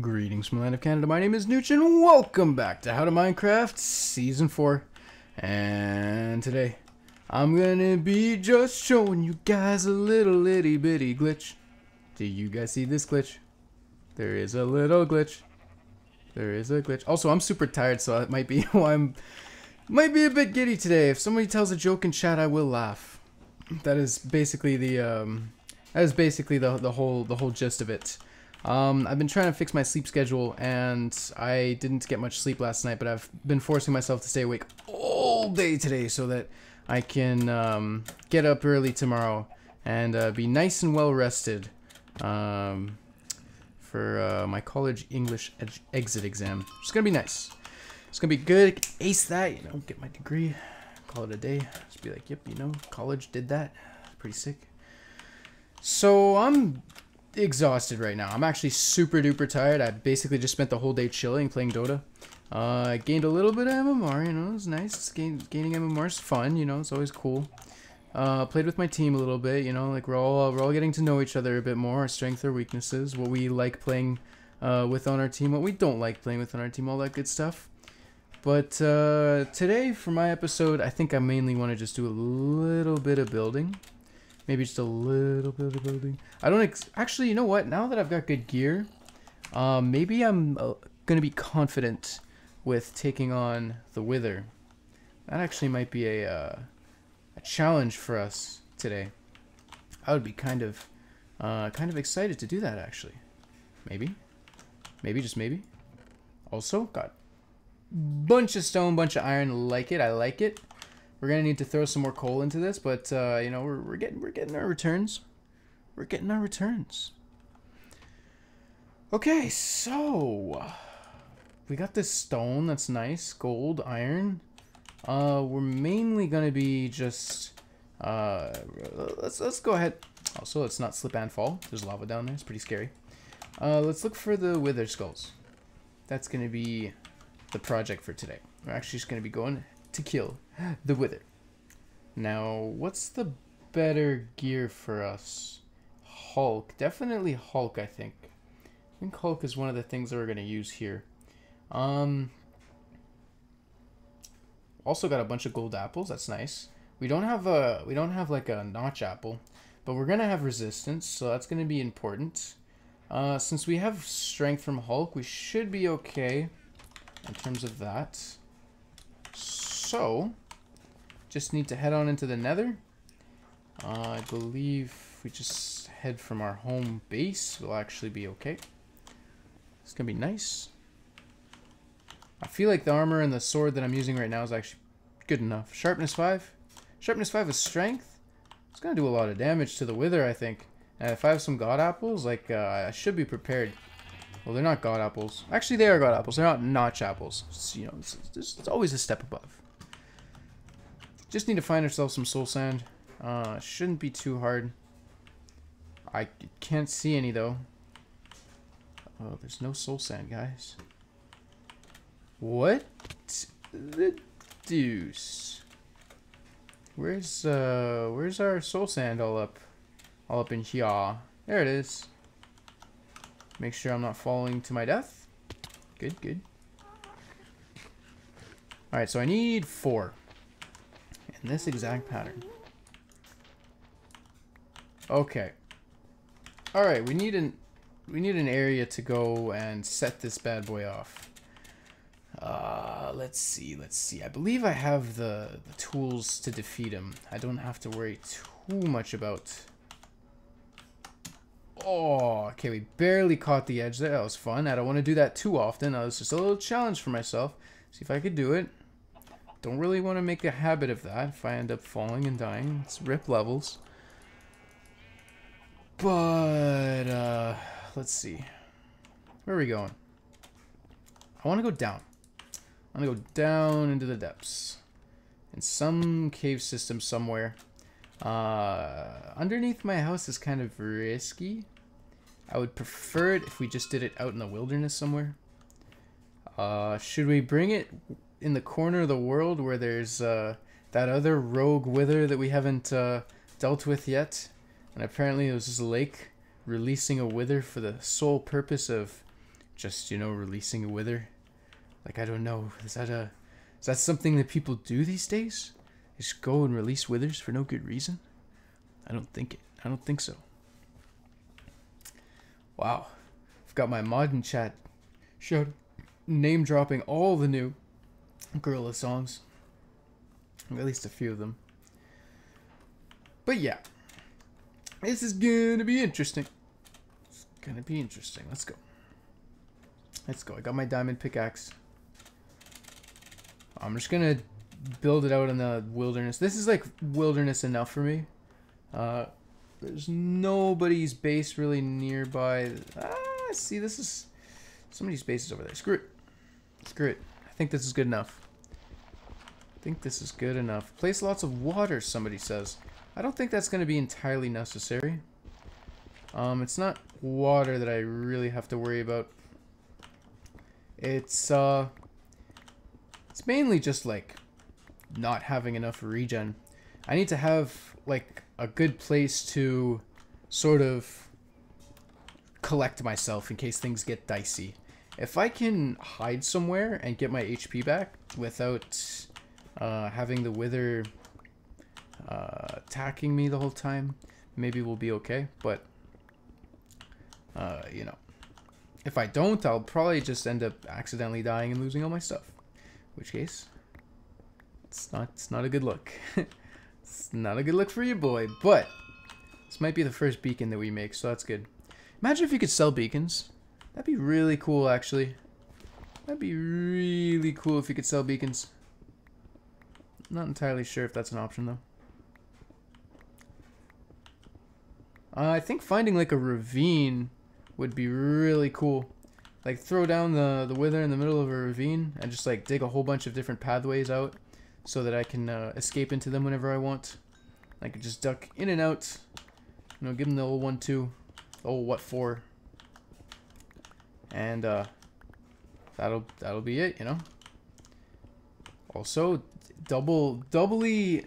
Greetings from the land of Canada, my name is Nooch and welcome back to How to Minecraft Season 4. And today, I'm gonna be just showing you guys a little itty bitty glitch. Do you guys see this glitch? There is a little glitch. There is a glitch. Also, I'm super tired, so it might be why might be a bit giddy today. If somebody tells a joke in chat, I will laugh. That is basically the whole gist of it. I've been trying to fix my sleep schedule, and I didn't get much sleep last night, but I've been forcing myself to stay awake all day today so that I can get up early tomorrow and be nice and well rested for my college English exit exam. It's gonna be nice. It's gonna be good. Ace that, you know, get my degree, call it a day. Just be like, yep, you know, college did that. Pretty sick. So I'm exhausted right now. I'm actually super duper tired. I basically just spent the whole day chilling, playing Dota. I gained a little bit of MMR, you know, it was nice. Gaining MMR is fun, you know, it's always cool. Played with my team a little bit, you know, like we're all getting to know each other a bit more, our strengths, our weaknesses, what we like playing with on our team, what we don't like playing with on our team, all that good stuff. But today, for my episode, I think I mainly want to just do a little bit of building. Maybe just a little bit of building. I don't actually, you know what? Now that I've got good gear, maybe I'm going to be confident with taking on the Wither. That actually might be a challenge for us today. I would be kind of excited to do that, actually. Maybe, just maybe. Also, got bunch of stone, bunch of iron. Like it. I like it. We're gonna need to throw some more coal into this, but you know, we're getting our returns. We're getting our returns. Okay, so we got this stone. That's nice. Gold, iron. We're mainly gonna be just let's go ahead. Also, let's not slip and fall. There's lava down there. It's pretty scary. Let's look for the wither skulls. That's gonna be the project for today. We're actually just gonna be going to kill the Wither. Now, what's the better gear for us? Hulk. Definitely Hulk, I think. I think Hulk is one of the things that we're going to use here. Also got a bunch of gold apples. That's nice. We don't have like a notch apple, but we're going to have resistance, so that's going to be important. Since we have strength from Hulk, we should be okay in terms of that. So, just need to head on into the nether. I believe we just head from our home base. We'll actually be okay. It's going to be nice. I feel like the armor and the sword that I'm using right now is actually good enough. Sharpness 5. Sharpness 5 with strength. It's going to do a lot of damage to the Wither, I think. And if I have some god apples, like, I should be prepared. Well, they're not god apples. Actually, they are god apples. They're not notch apples. It's, you know, it's always a step above. Just need to find ourselves some soul sand. Shouldn't be too hard. I can't see any though. Oh, there's no soul sand, guys. What the deuce? Where's our soul sand all up in here? There it is. Make sure I'm not falling to my death. Good, good. All right, so I need 4. In this exact pattern. Okay. All right, we need an area to go and set this bad boy off. Let's see. I believe I have the tools to defeat him. I don't have to worry too much about. Oh, okay, we barely caught the edge there. That was fun. I don't want to do that too often. That was just a little challenge for myself. See if I could do it. Don't really want to make a habit of that. If I end up falling and dying, it's rip levels. But, let's see. Where are we going? I want to go down. I want to go down into the depths. In some cave system somewhere. Underneath my house is kind of risky. I would prefer it if we just did it out in the wilderness somewhere. Should we bring it in the corner of the world where there's that other rogue Wither that we haven't dealt with yet? And apparently it was just a lake releasing a Wither for the sole purpose of just, you know, releasing a wither. Like, I don't know. Is that something that people do these days? Just go and release withers for no good reason? I don't think so. Wow. I've got my mod in chat name dropping all the new Gorilla songs. At least a few of them. But yeah. This is gonna be interesting. It's gonna be interesting. Let's go. Let's go. I got my diamond pickaxe. I'm just gonna build it out in the wilderness. This is like wilderness enough for me. There's nobody's base really nearby. See, this is somebody's base is over there. Screw it. Screw it. I think this is good enough. I think this is good enough. Place lots of water, somebody says. I don't think that's going to be entirely necessary. It's not water that I really have to worry about. It's mainly just like not having enough regen. I need to have like a good place to sort of collect myself in case things get dicey. If I can hide somewhere and get my HP back without having the wither attacking me the whole time, maybe we'll be okay. But you know, if I don't, I'll probably just end up accidentally dying and losing all my stuff. In which case, it's not a good look. It's not a good look for you, boy. But this might be the first beacon that we make, so that's good. Imagine if you could sell beacons. That'd be really cool, actually. That'd be really cool if you could sell beacons. Not entirely sure if that's an option, though. I think finding like a ravine would be really cool. Like throw down the wither in the middle of a ravine and just like dig a whole bunch of different pathways out so that I can escape into them whenever I want. I could just duck in and out. You know, give them the old 1-2. Oh, what for? And that'll be it, you know. Also, doubly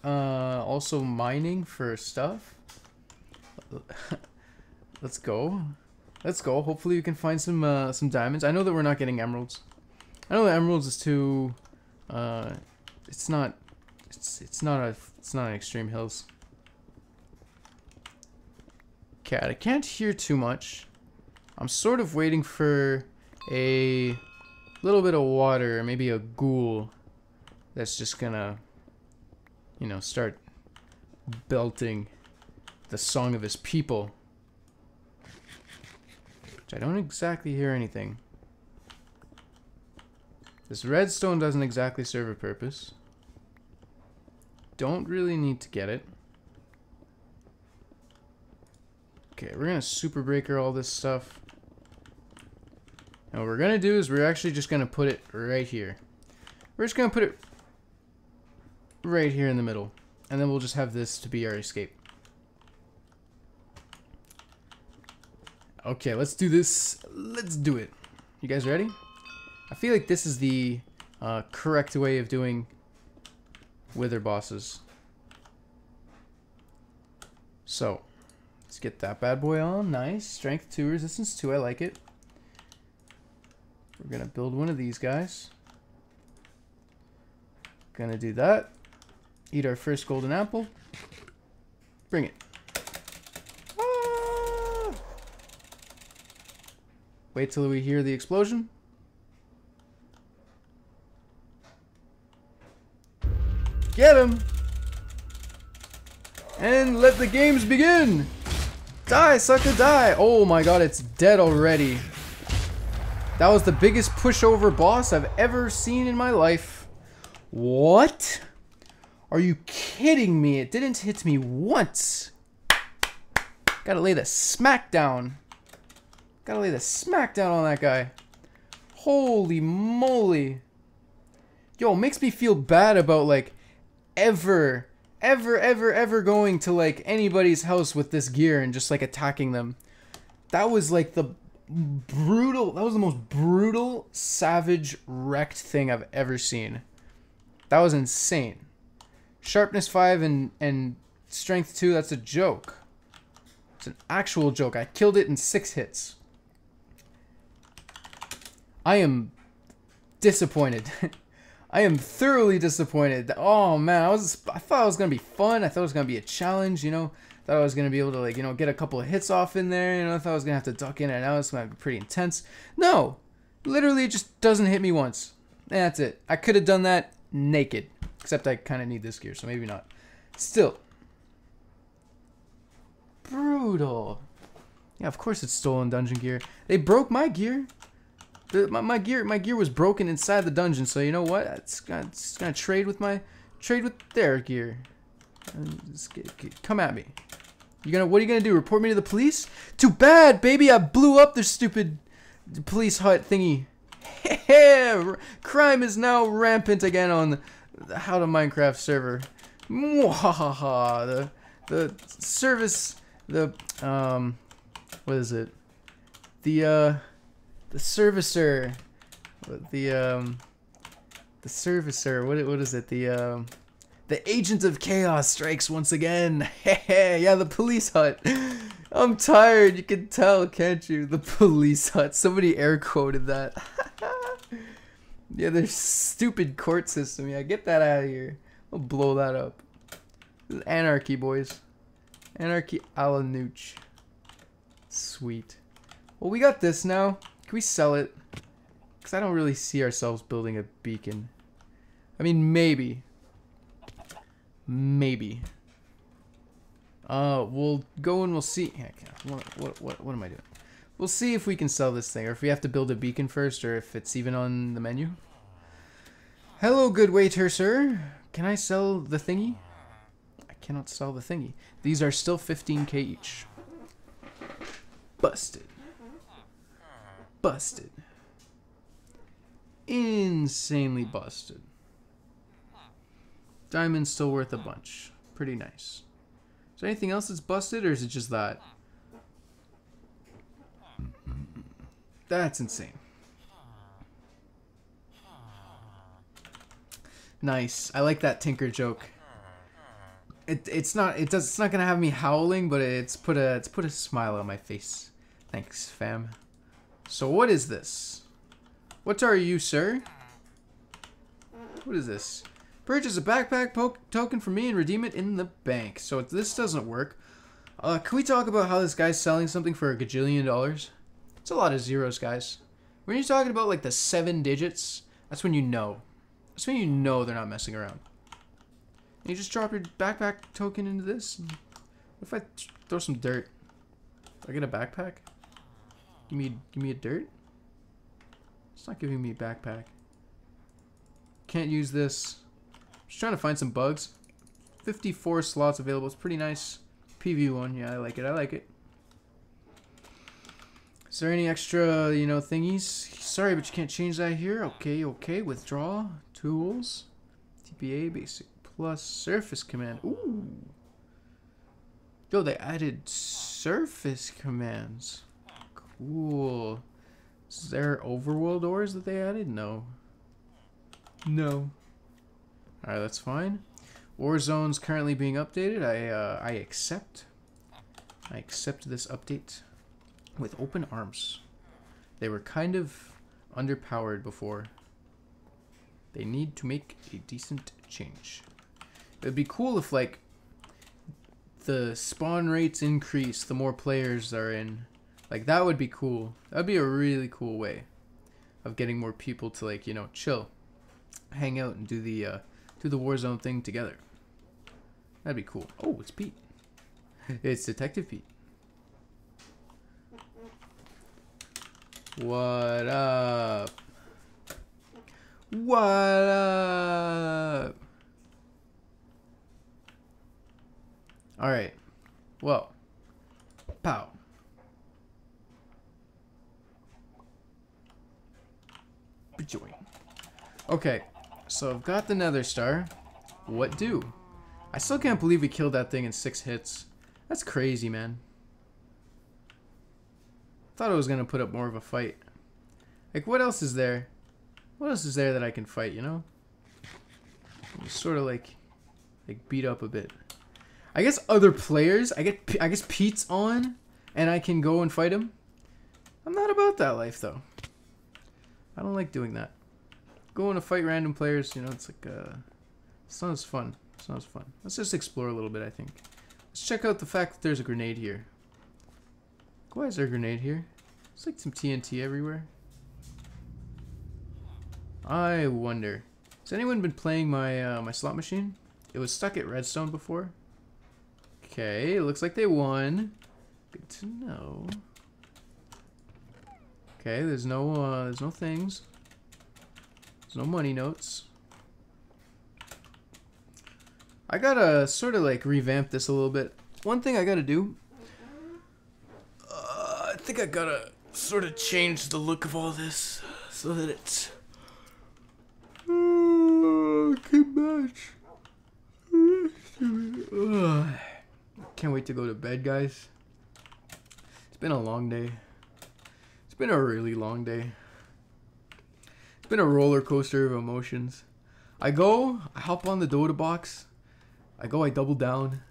also mining for stuff. Let's go. Let's go. Hopefully we can find some diamonds. I know that we're not getting emeralds. I know that emeralds is too it's not an extreme hills. Cat, I can't hear too much. I'm sort of waiting for a little bit of water, maybe a ghoul that's just gonna, you know, start belting the song of his people. Which I don't exactly hear anything. This redstone doesn't exactly serve a purpose. Don't really need to get it. Okay, we're gonna super breaker all this stuff. And what we're gonna do is we're actually just gonna put it right here. We're just gonna put it right here in the middle. And then we'll just have this to be our escape. Okay, let's do this. Let's do it. You guys ready? I feel like this is the correct way of doing wither bosses. So, let's get that bad boy on. Nice. Strength 2, resistance 2. I like it. We're going to build one of these guys. Gonna do that. Eat our first golden apple. Bring it. Ah! Wait till we hear the explosion. Get him! And let the games begin! Die, sucker, die! Oh my god, it's dead already. That was the biggest pushover boss I've ever seen in my life. What? Are you kidding me? It didn't hit me once. Gotta lay the smack down. Gotta lay the smack down on that guy. Holy moly. Yo, it makes me feel bad about like ever going to like anybody's house with this gear and just like attacking them. That was like the most brutal, savage, wrecked thing I've ever seen. That was insane. Sharpness 5 and strength 2, that's a joke. It's an actual joke. I killed it in 6 hits. I am disappointed. I am thoroughly disappointed. Oh man, I thought it was gonna be fun. I thought it was gonna be a challenge, you know. Thought I was gonna be able to, like, you know, get a couple of hits off in there. You know, I thought I was gonna have to duck in and out. It's gonna be pretty intense. No, literally, it just doesn't hit me once. And that's it. I could have done that naked, except I kind of need this gear, so maybe not. Still, brutal. Yeah, of course it's stolen dungeon gear. They broke my gear. My gear was broken inside the dungeon. So you know what? It's gonna trade with their gear. Come at me. What are you gonna do? Report me to the police? Too bad, baby. I blew up their stupid police hut thingy. Crime is now rampant again on the How to Minecraft server. Mwahaha. The service. What is it? The servicer. The servicer. What is it? The agent of chaos strikes once again. Yeah, the police hut. I'm tired. You can tell, can't you? The police hut. Somebody air quoted that. Yeah, their stupid court system. Yeah, get that out of here. I'll blow that up. This is anarchy, boys. Anarchy a la nooch. Sweet. Well, we got this now. Can we sell it? Because I don't really see ourselves building a beacon. I mean, maybe. Maybe. We'll go and we'll see. What am I doing? We'll see if we can sell this thing, or if we have to build a beacon first, or if it's even on the menu. Hello, good waiter, sir. Can I sell the thingy? I cannot sell the thingy. These are still 15k each. Busted. Busted. Insanely busted. Diamond's still worth a bunch. Pretty nice. Is there anything else that's busted, or is it just that? That's insane. Nice. I like that Tinker joke. It's not gonna have me howling, but it's put a smile on my face. Thanks, fam. So what is this? What are you, sir? What is this? Purchase a backpack token for me and redeem it in the bank. So if this doesn't work, can we talk about how this guy's selling something for $1 gajillion? It's a lot of zeros, guys. When you're talking about like the 7 digits, that's when you know. That's when you know they're not messing around. And you just drop your backpack token into this. What if I throw some dirt? Do I get a backpack? Give me a dirt? It's not giving me a backpack. Can't use this. Just trying to find some bugs. 54 slots available. It's pretty nice. PV one. Yeah, I like it. I like it. Is there any extra, you know, thingies? Sorry, but you can't change that here. Okay, okay. Withdraw. Tools. TPA basic plus surface command. Ooh. Yo, they added surface commands. Cool. Is there overworld ores that they added? No. No. Alright, that's fine. Warzone's currently being updated. I accept. I accept this update with open arms. They were kind of underpowered before. They need to make a decent change. It would be cool if, like, the spawn rates increase the more players are in. Like, that would be cool. That would be a really cool way of getting more people to, like, you know, chill, hang out, and do the Warzone thing together. That'd be cool. Oh, it's Pete. It's Detective Pete. What up? What up? Alright. Well. Pow. Join. Okay. So I've got the Nether Star. What do? I still can't believe we killed that thing in 6 hits. That's crazy, man. Thought I was gonna put up more of a fight. Like, what else is there? What else is there that I can fight, you know? Sort of like beat up a bit. I guess other players. I guess Pete's on, and I can go and fight him. I'm not about that life though. I don't like doing that. Going to fight random players, you know, it's like, it's not as fun. It's not as fun. Let's just explore a little bit, I think. Let's check out the fact that there's a grenade here. Why is there a grenade here? It's like some TNT everywhere. I wonder. Has anyone been playing my my slot machine? It was stuck at redstone before. Okay, it looks like they won. Good to know. Okay, there's no things. There's no money notes. I gotta sort of like revamp this a little bit. One thing I gotta do. I think I gotta sort of change the look of all this so that it's. Can't match. Can't wait to go to bed, guys. It's been a long day. It's been a really long day. It's been a roller coaster of emotions. I hop on the Dota box. I double down.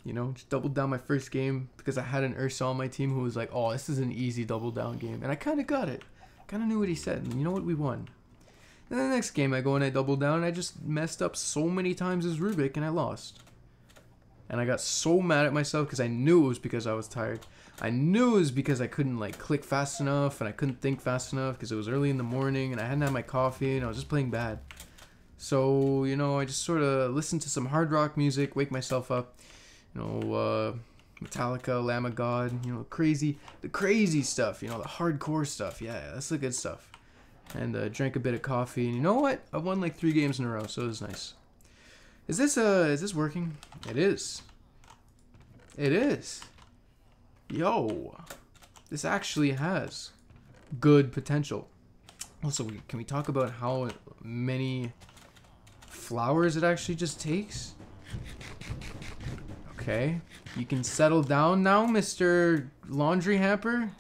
You know, just double down my first game because I had an Ursa on my team who was like, oh, this is an easy double down game. And I kind of got it. Kind of knew what he said. And you know what? We won. And then the next game I go and I double down and I just messed up so many times as Rubik and I lost. And I got so mad at myself because I knew it was because I was tired. I knew it was because I couldn't like click fast enough and I couldn't think fast enough because it was early in the morning and I hadn't had my coffee and I was just playing bad. So, you know, I just sort of listened to some hard rock music, wake myself up. You know, Metallica, Lamb of God, you know, the crazy stuff, you know, the hardcore stuff. Yeah, that's the good stuff. And drank a bit of coffee, and you know what? I won like 3 games in a row, so it was nice. Is this working? It is. It is. Yo, this actually has good potential. Also, can we talk about how many flowers it actually just takes? Okay, you can settle down now, Mr. Laundry Hamper.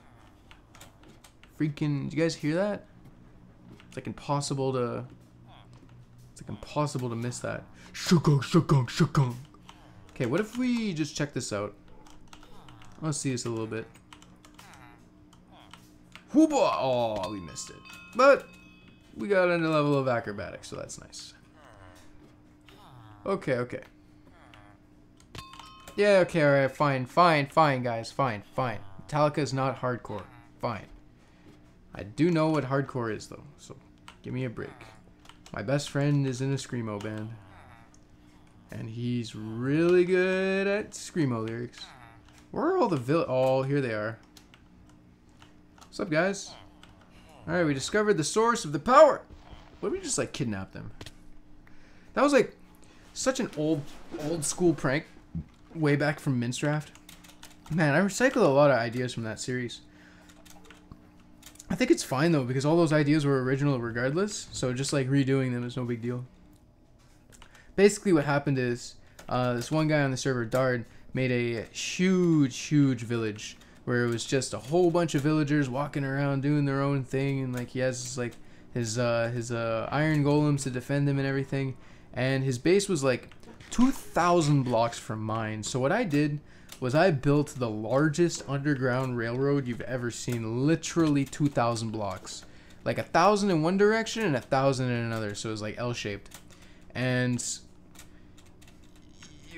Freaking, did you guys hear that? It's like impossible to miss that. Shukong. Okay, what if we just check this out? Let's see this a little bit. Whooba! Oh, we missed it. But we got a level of acrobatics, so that's nice. Okay. Yeah, okay, alright, fine, guys, fine. Metallica is not hardcore. Fine. I do know what hardcore is, though, so give me a break. My best friend is in a Screamo band. And he's really good at Screamo lyrics. Where are all the oh, here they are. What's up, guys? Alright, we discovered the source of the power. What if we just, like, kidnap them? That was, like, such an old school prank. Way back from Minecraft. Man, I recycled a lot of ideas from that series. I think it's fine though because all those ideas were original regardless, so just like redoing them is no big deal. Basically what happened is this one guy on the server, Dard, made a huge village where it was just a whole bunch of villagers walking around doing their own thing, and like he has like his iron golems to defend him and everything, and his base was like 2,000 blocks from mine. So what I did was I built the largest underground railroad you've ever seen. Literally 2,000 blocks. Like 1,000 in one direction and 1,000 in another. So it was like L-shaped. And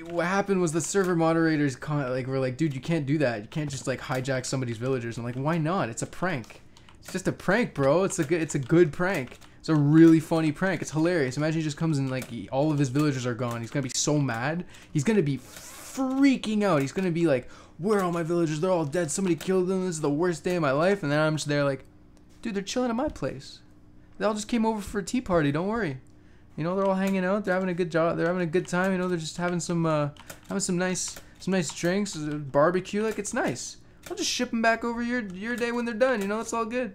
what happened was the server moderators were like, dude, you can't do that. You can't just like hijack somebody's villagers. I'm like, why not? It's a prank. It's just a prank, bro. It's a good prank. It's a really funny prank. It's hilarious. Imagine he just comes and like all of his villagers are gone. He's gonna be so mad. He's gonna be freaking out. He's gonna be like, where are all my villagers? They're all dead. Somebody killed them. This is the worst day of my life. And then I'm just there like, dude, they're chilling at my place. They all just came over for a tea party. Don't worry. You know, they're all hanging out. They're having a good job. They're having a good time. You know, they're just having some nice drinks, barbecue. Like, it's nice. I'll just ship them back over your day when they're done. You know, it's all good.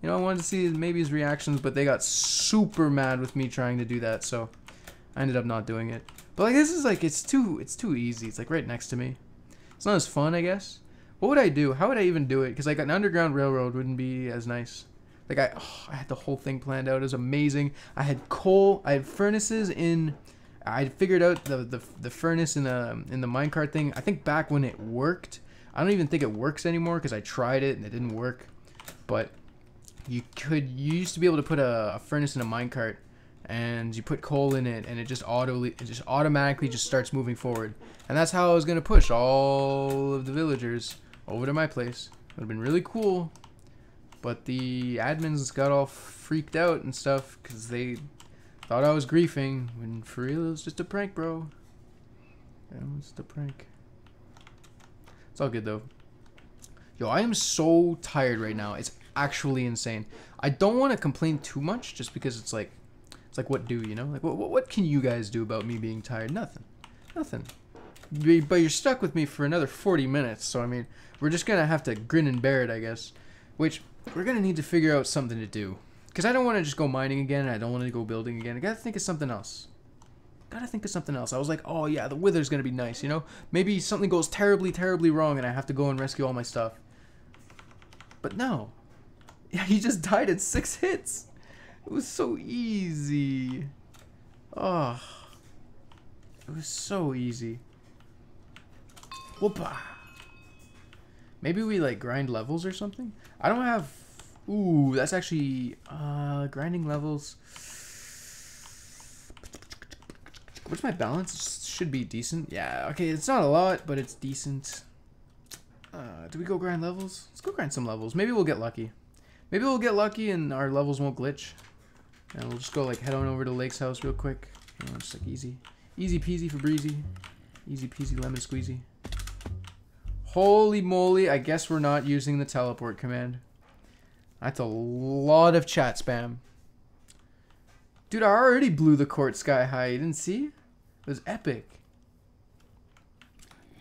You know, I wanted to see maybe his reactions, but they got super mad with me trying to do that, so I ended up not doing it. But like, this is like, it's too easy. It's like right next to me. It's not as fun, I guess. What would I do? How would I even do it? Because like an underground railroad wouldn't be as nice. Like I had the whole thing planned out. It was amazing. I had coal. I had furnaces in. I figured out the furnace in the minecart thing. I think back when it worked. I don't even think it works anymore because I tried it and it didn't work. But you used to be able to put a furnace in a minecart, and you put coal in it, and it just automatically just starts moving forward. And that's how I was gonna push all of the villagers over to my place. Would have been really cool, but the admins got all freaked out and stuff because they thought I was griefing, when for real it was just a prank, bro. It was just a prank. It's all good though. Yo, I am so tired right now. It's actually insane. I don't want to complain too much, just because it's like what do you know? Like what can you guys do about me being tired? Nothing. But you're stuck with me for another 40 minutes. So I mean, we're just gonna have to grin and bear it, I guess. Which we're gonna need to figure out something to do, because I don't want to just go mining again. I don't want to go building again. I gotta think of something else. I was like, oh yeah, the wither's gonna be nice, you know? Maybe something goes terribly wrong and I have to go and rescue all my stuff. But no. Yeah, he just died at 6 hits. It was so easy. Oh. It was so easy. Whoopa. Maybe we like grind levels or something? I don't have... Ooh, that's actually... grinding levels... What's my balance? Should be decent. Yeah, okay, it's not a lot, but it's decent. Do we go grind levels? Let's go grind some levels. Maybe we'll get lucky. Maybe we'll get lucky and our levels won't glitch. And we'll just go like head on over to Lake's house real quick. You know, just like easy. Easy peasy for breezy. Easy peasy lemon squeezy. Holy moly, I guess we're not using the teleport command. That's a lot of chat spam. Dude, I already blew the court sky high. You didn't see? It was epic.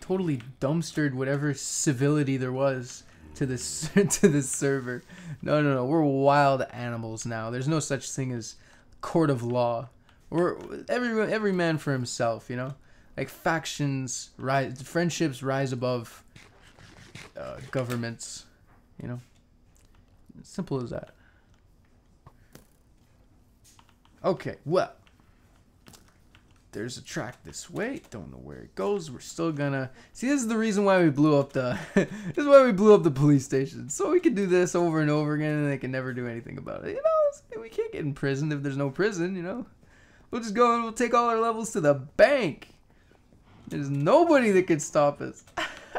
Totally dumpstered whatever civility there was to this to this server. No. We're wild animals now. There's no such thing as court of law. We're every man for himself, you know? Like factions rise, friendships rise above governments, you know? Simple as that. Okay, well, there's a track this way. Don't know where it goes. We're still gonna see. This is the reason why we blew up the. This is why we blew up the police station, so we can do this over and over again, and they can never do anything about it. You know, we can't get in prison if there's no prison. You know, we'll just go and we'll take all our levels to the bank. There's nobody that can stop us.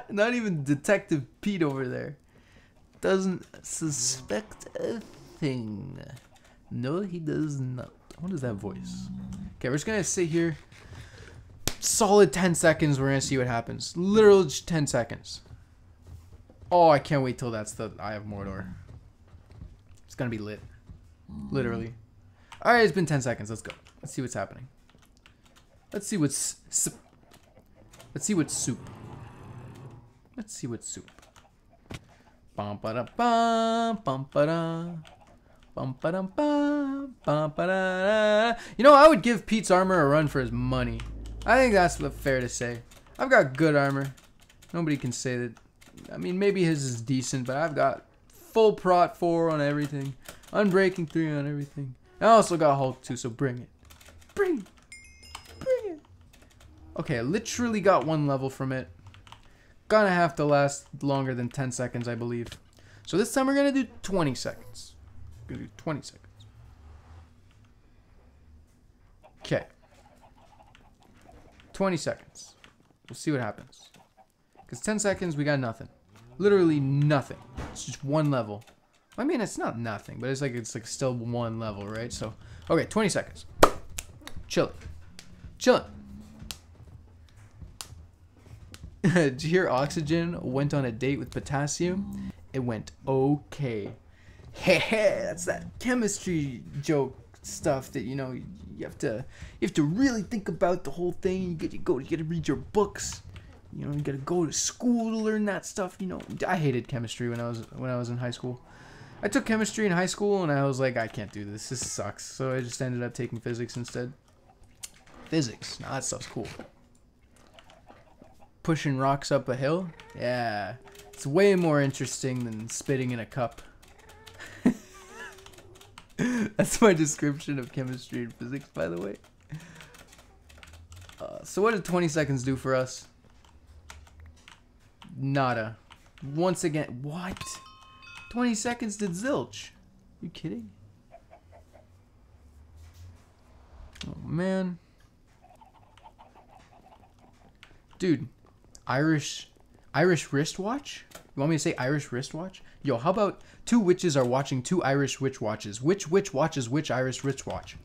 Not even Detective Pete over there. Doesn't suspect a thing. No, he does not. What is that voice? Okay, we're just gonna sit here. Solid 10 seconds. We're gonna see what happens. Literally just 10 seconds. Oh, I can't wait till that's the Eye of Mordor. It's gonna be lit. Literally. Alright, it's been 10 seconds. Let's go. Let's see what's happening. Let's see what's... Let's see what's soup. Let's see what's soup. Bum ba da bum bum ba da. Bum ba dum bum bum ba da. You know, I would give Pete's armor a run for his money. I think that's fair to say. I've got good armor. Nobody can say that. I mean, maybe his is decent, but I've got full prot 4 on everything. Unbreaking 3 on everything. I also got Hulk 2, so bring it. Bring it. Okay, I literally got 1 level from it. Gonna have to last longer than 10 seconds, I believe. So this time we're gonna do 20 seconds. We're gonna do 20 seconds. Okay. 20 seconds. We'll see what happens. Because 10 seconds, we got nothing. Literally nothing. It's just 1 level. I mean, it's not nothing, but it's like still 1 level, right? So, okay, 20 seconds. Chilling. Did you hear Oxygen went on a date with Potassium? It went okay. That's that chemistry joke stuff that, you know, you have to really think about the whole thing. You gotta read your books. You know, you gotta go to school to learn that stuff. You know, I hated chemistry when I was in high school. I took chemistry in high school and I was like, I can't do this. This sucks. So I just ended up taking physics instead. Physics, nah, that stuff's cool. Pushing rocks up a hill, yeah, it's way more interesting than spitting in a cup. That's my description of chemistry and physics, by the way. So what did 20 seconds do for us? Nada. Once again, what? 20 seconds did zilch. You kidding? Oh man. Dude, Irish wristwatch? You want me to say Irish wristwatch? Yo, how about two witches are watching two Irish witch watches? Which witch watches which Irish wristwatch?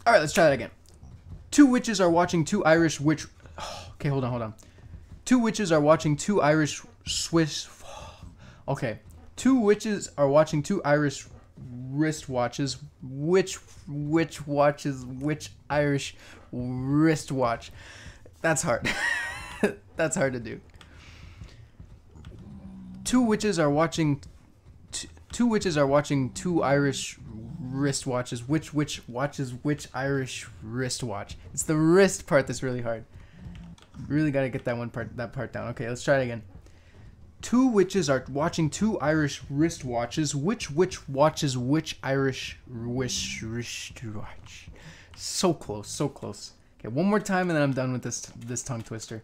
All right, let's try that again. Two witches are watching two Irish witch. Oh, okay, hold on. Two witches are watching two Irish Swiss. Okay, two witches are watching two Irish wristwatches. Which watches which Irish wristwatch? That's hard. That's hard to do. Two witches are watching two Irish wristwatches. Which watches which Irish wristwatch? It's the wrist part that's really hard. Really got to get that part down. Okay, let's try it again. Two witches are watching two Irish wristwatches. Which watches which Irish wristwatch? So close. Okay, one more time and then I'm done with this tongue twister.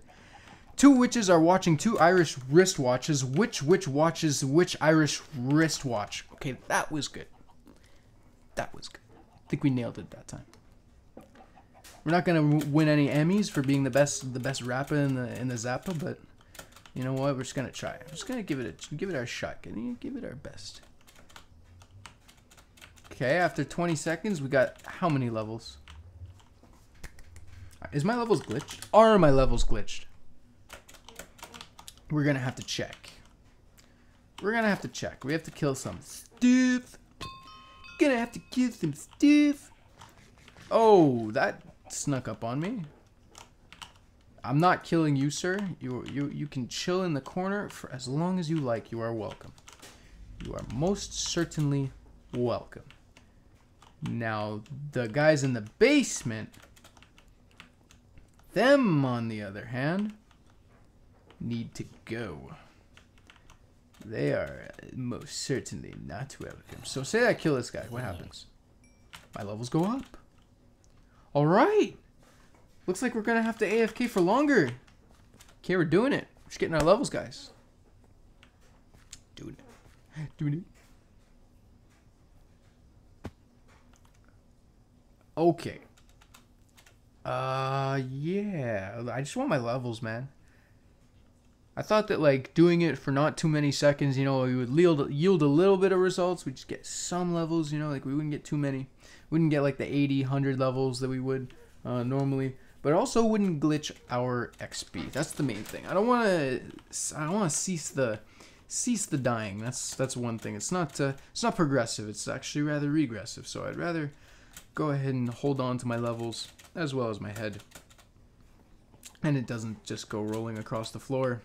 Two witches are watching two Irish wristwatches. Which watches which Irish wristwatch? Okay, that was good. I think we nailed it that time. We're not gonna win any Emmys for being the best rapper in the Zappa, but you know what? We're just gonna try. I'm just gonna give it our shot. Give it our best. Okay, after 20 seconds, we got how many levels? Is my levels glitched? Are my levels glitched? We're gonna have to check. We have to kill some stuff. Gonna have to kill some stuff. Oh, that snuck up on me. I'm not killing you, sir. You can chill in the corner for as long as you like. You are welcome. You are most certainly welcome. Now, the guys in the basement, them, on the other hand, need to go. They are most certainly not welcome. So say I kill this guy. What happens? My levels go up. All right. Looks like we're going to have to AFK for longer. Okay, we're doing it. We're just getting our levels, guys. Doing it. Okay. Yeah. I just want my levels, man. I thought that, like, doing it for not too many seconds, you know, we would yield a little bit of results. We'd just get some levels, you know, like, we wouldn't get too many. We wouldn't get, like, the 80, 100 levels that we would normally. But it also wouldn't glitch our XP. That's the main thing. I don't want to cease the dying. That's one thing. It's not progressive. It's actually rather regressive. So I'd rather go ahead and hold on to my levels as well as my head. And it doesn't just go rolling across the floor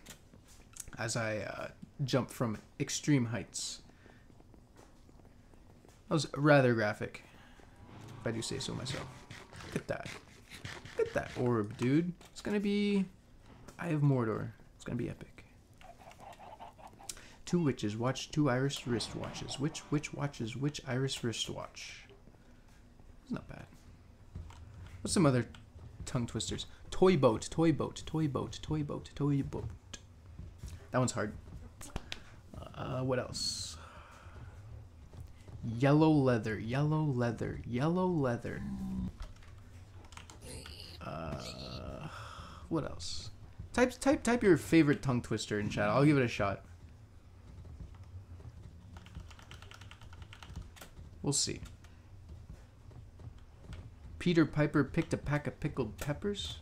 as I jump from extreme heights. That was rather graphic, if I do say so myself. Look at that. Look at that orb, dude. It's going to be Eye of Mordor. It's going to be epic. Two witches watch two Irish wristwatches. Which witch watches which Irish wristwatch? It's not bad. What's some other tongue twisters? Toy boat, toy boat, toy boat, toy boat, toy boat. That one's hard. What else? Yellow leather, yellow leather, yellow leather. What else? Type your favorite tongue twister in chat. I'll give it a shot. We'll see. Peter Piper picked a pack of pickled peppers.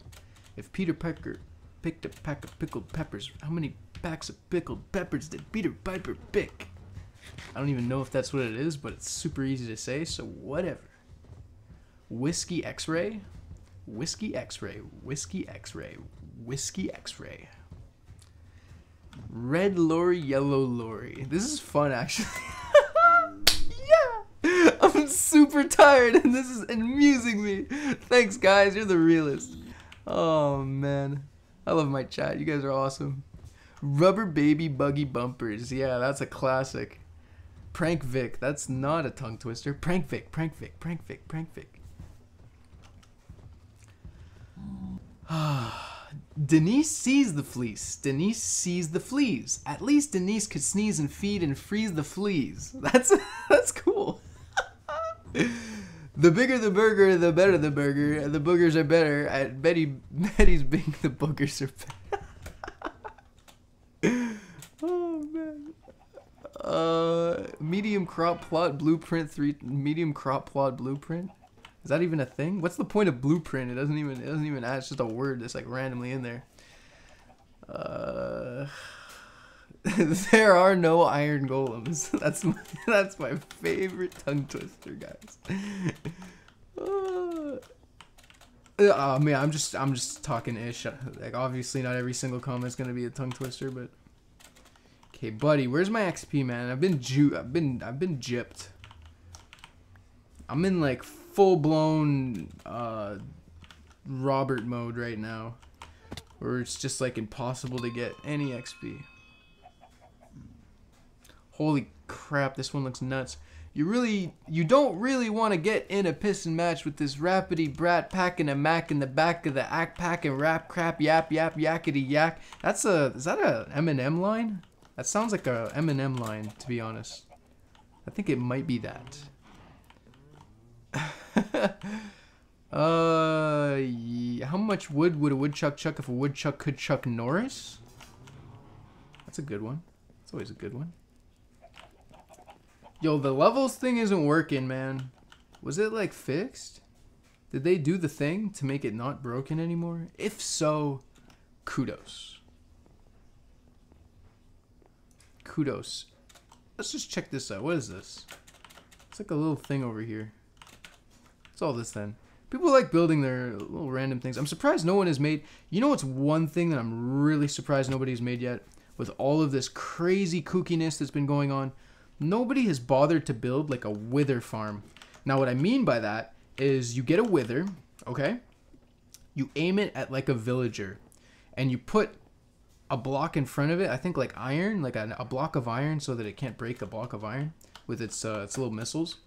If Peter Piper picked a pack of pickled peppers, how many packs of pickled peppers did Peter Piper pick? I don't even know if that's what it is, but it's super easy to say, so whatever. Whiskey X-ray? Whiskey X-ray. Whiskey X-ray. Whiskey X-ray. Red lorry, yellow lorry. This is fun, actually. Yeah! I'm super tired, and this is amusing me. Thanks, guys. You're the realest. Oh, man. I love my chat. You guys are awesome. Rubber baby buggy bumpers. Yeah, that's a classic. Prank Vic. That's not a tongue twister. Prank Vic. Prank Vic. Prank Vic. Prank Vic. Denise sees the fleece. Denise sees the fleas. At least Denise could sneeze and feed and freeze the fleas. That's cool. The bigger the burger, the better the burger. The boogers are better. At Betty's big, the boogers are better. Oh man. Medium crop plot blueprint 3. Medium crop plot blueprint. Is that even a thing? What's the point of blueprint? It doesn't even add. It's just a word that's like randomly in there. There are no iron golems. That's my favorite tongue twister, guys. Oh man, I'm just talking ish. Like obviously not every single comment is gonna be a tongue twister, but okay, buddy, where's my XP, man? I've been gypped. I'm in like full blown Robert mode right now, where it's just like impossible to get any XP. Holy crap, this one looks nuts. You don't really want to get in a pissin' match with this rapidy brat packing a mac in the back of the act packing rap crap yap yap yakety yak. Is that a Eminem line? That sounds like a Eminem line, to be honest. I think it might be that. Yeah. How much wood would a woodchuck chuck if a woodchuck could chuck Norris? That's a good one. It's always a good one. Yo, the levels thing isn't working, man. Was it like fixed? Did they do the thing to make it not broken anymore? If so, kudos. Kudos. Let's just check this out. What is this? It's like a little thing over here. What's all this then? People like building their little random things. I'm surprised no one has made... You know what's one thing that I'm really surprised nobody's made yet? With all of this crazy kookiness that's been going on, nobody has bothered to build like a wither farm. Now what I mean by that is you get a wither, okay? You aim it at like a villager, and you put a block in front of it. I think like iron, like a block of iron, so that it can't break a block of iron with its little missiles.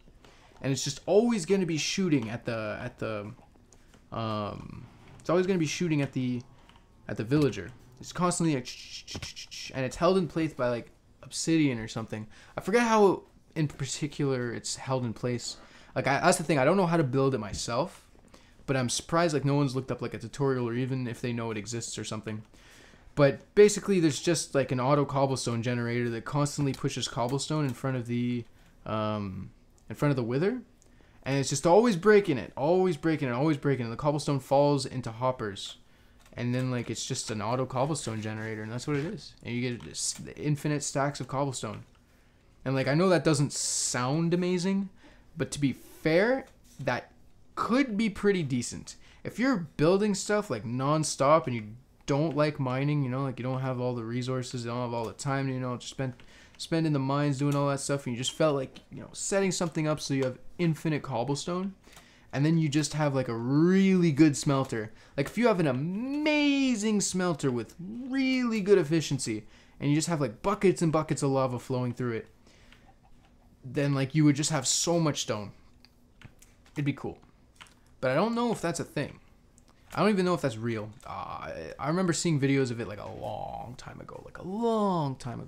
And it's just always going to be shooting at the it's always going to be shooting at the villager. It's constantly like, and it's held in place by like obsidian or something. I forget how in particular it's held in place. Like that's the thing. I don't know how to build it myself, but I'm surprised like no one's looked up like a tutorial, or even if they know it exists or something. But basically, there's just like an auto cobblestone generator that constantly pushes cobblestone in front of the wither, and it's just always breaking it, always breaking it, always breaking it. The cobblestone falls into hoppers, and then like it's just an auto cobblestone generator, and that's what it is. And you get infinite stacks of cobblestone. And like I know that doesn't sound amazing, but to be fair, that could be pretty decent. If you're building stuff like non-stop and you don't like mining, you know, like you don't have all the resources, you don't have all the time, you know, just spend in the mines doing all that stuff, and you just felt like, you know, setting something up so you have infinite cobblestone, and then you just have like a really good smelter. Like if you have an amazing smelter with really good efficiency, and you just have like buckets and buckets of lava flowing through it, then like you would just have so much stone. It'd be cool. But I don't know if that's a thing. I don't even know if that's real. I remember seeing videos of it like a long time ago.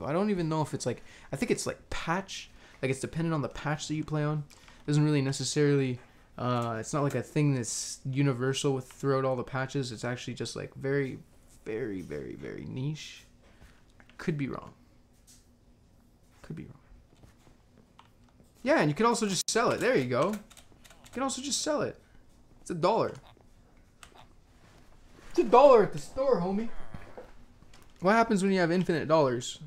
I don't even know if it's like... I think it's like patch. Like it's dependent on the patch that you play on. It doesn't really necessarily... it's not like a thing that's universal throughout all the patches. It's actually just like very, very, very, very niche. Could be wrong. Could be wrong. Yeah, and you can also just sell it. There you go. You can also just sell it. It's $1. It's $1 at the store, homie. What happens when you have infinite dollars?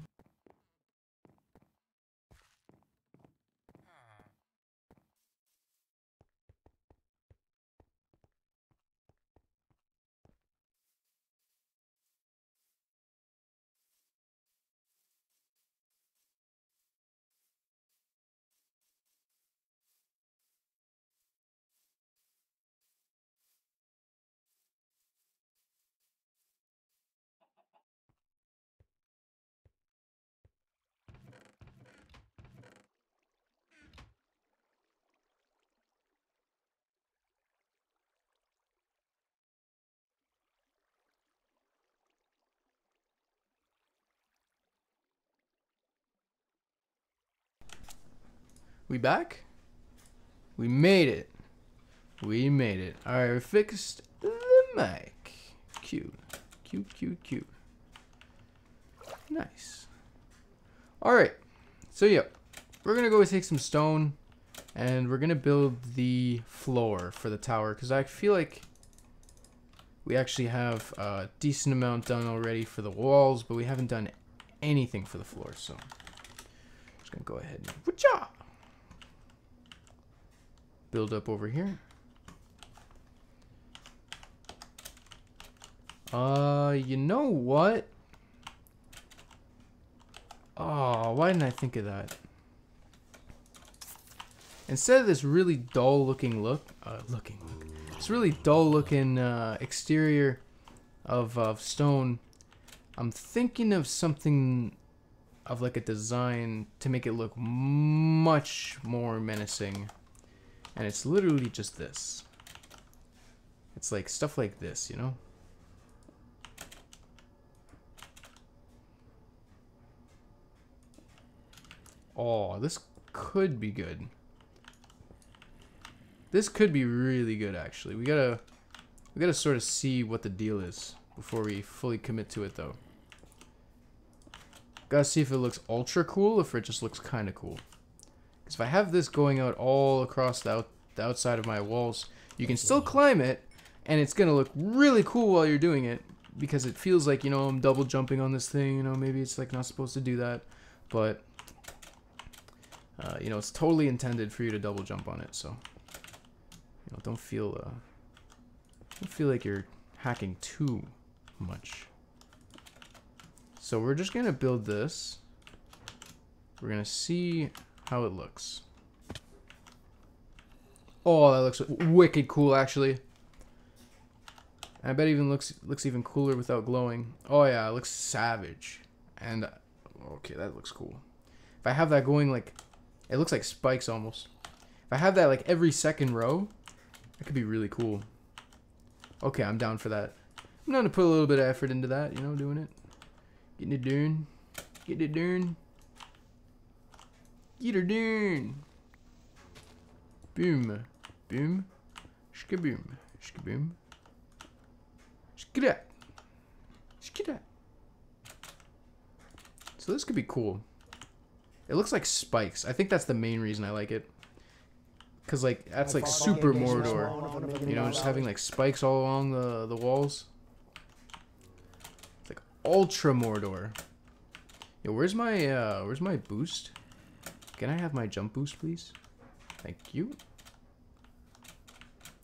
We back? We made it. We made it. Alright, we fixed the mic. Cute. Cute, cute, cute. Nice. Alright. So, yep. We're going to go take some stone. And we're going to build the floor for the tower. Because I feel like we actually have a decent amount done already for the walls. But we haven't done anything for the floor. So, I'm just going to go ahead and... Whatcha! Build up over here. You know what? Oh, why didn't I think of that? Instead of this really dull looking this really dull looking exterior of stone, I'm thinking of something of like a design to make it look much more menacing. And it's literally just this. It's like stuff like this, you know? Oh, this could be good. This could be really good, actually. We gotta sort of see what the deal is before we fully commit to it, though. Gotta see if it looks ultra cool, or if it just looks kind of cool. Because if I have this going out all across the outside of my walls, you can still climb it, and it's gonna look really cool while you're doing it, because it feels like, you know, I'm double jumping on this thing. You know, maybe it's like not supposed to do that, but you know, it's totally intended for you to double jump on it. So, you know, don't feel like you're hacking too much. So we're just gonna build this. We're gonna see how it looks. Oh, that looks wicked cool, actually. I bet it even looks even cooler without glowing. Oh yeah, it looks savage. And okay, that looks cool. If I have that going, like, it looks like spikes almost. If I have that like every second row, that could be really cool. Okay, I'm down for that. I'm down to put a little bit of effort into that, you know, doing it. Getting it done. Getting it done. Get her done. Boom. Boom. Shkaboom. Shkaboom. Shkadat. Shkadat. So this could be cool. It looks like spikes. I think that's the main reason I like it. Cause like that's like super Mordor. You know, just having like spikes all along the walls. It's like ultra Mordor. Yo, where's my boost? Can I have my jump boost, please? Thank you.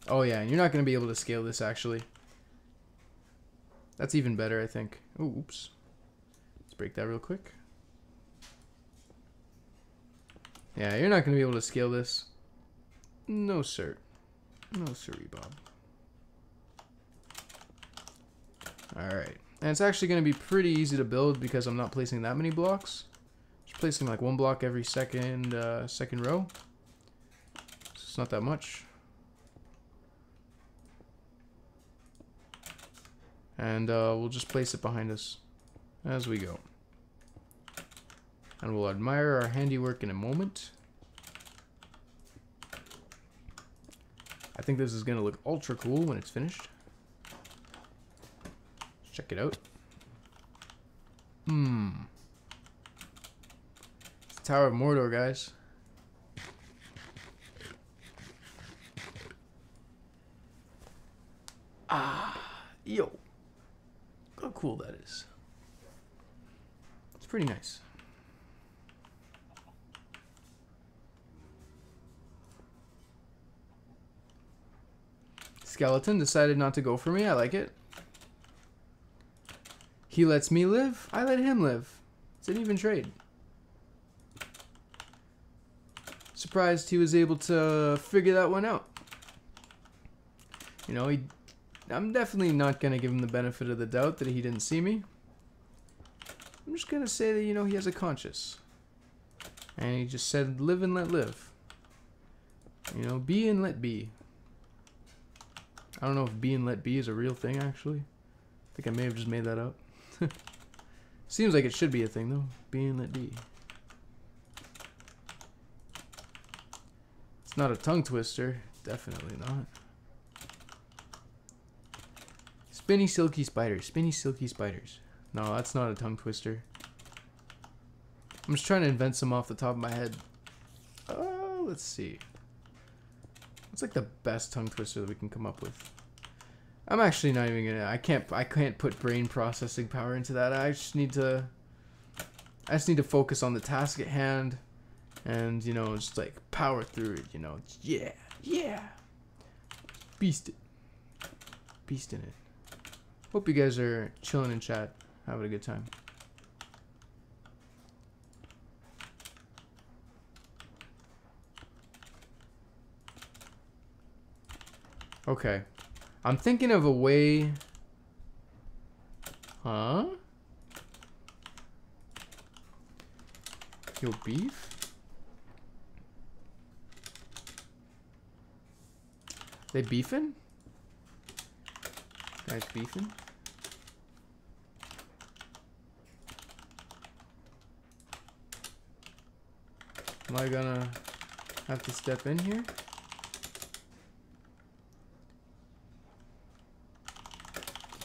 Oh yeah, and you're not gonna be able to scale this actually. That's even better, I think. Oh, oops. Let's break that real quick. Yeah, you're not gonna be able to scale this. No, sir. No, sirree, Bob. Alright. And it's actually going to be pretty easy to build because I'm not placing that many blocks. Just placing like one block every second row. So it's not that much. And we'll just place it behind us as we go. And we'll admire our handiwork in a moment. I think this is going to look ultra cool when it's finished. Let's check it out. It's the Tower of Mordor, guys. Yo. Look how cool that is. It's pretty nice. Skeleton decided not to go for me. I like it. He lets me live. I let him live. It's an even trade. Surprised he was able to figure that one out. You know, I'm definitely not going to give him the benefit of the doubt that he didn't see me. I'm just going to say that, you know, he has a conscience. And he just said, live and let live. You know, be and let be. I don't know if be and let be is a real thing, actually. I think I may have just made that up. Seems like it should be a thing, though. Be and let be. It's not a tongue twister. Definitely not. Spinny silky spiders. Spinny silky spiders. No, that's not a tongue twister. I'm just trying to invent some off the top of my head. Let's see. What's like the best tongue twister that we can come up with? I'm actually not even gonna. I can't put brain processing power into that. I just need to focus on the task at hand, and you know, just like power through it. You know, yeah, beast it, beast in it. Hope you guys are chilling in chat, having a good time. Okay. I'm thinking of a way... Huh? Yo, beef? They beefing? Guys beefing? Am I gonna have to step in here?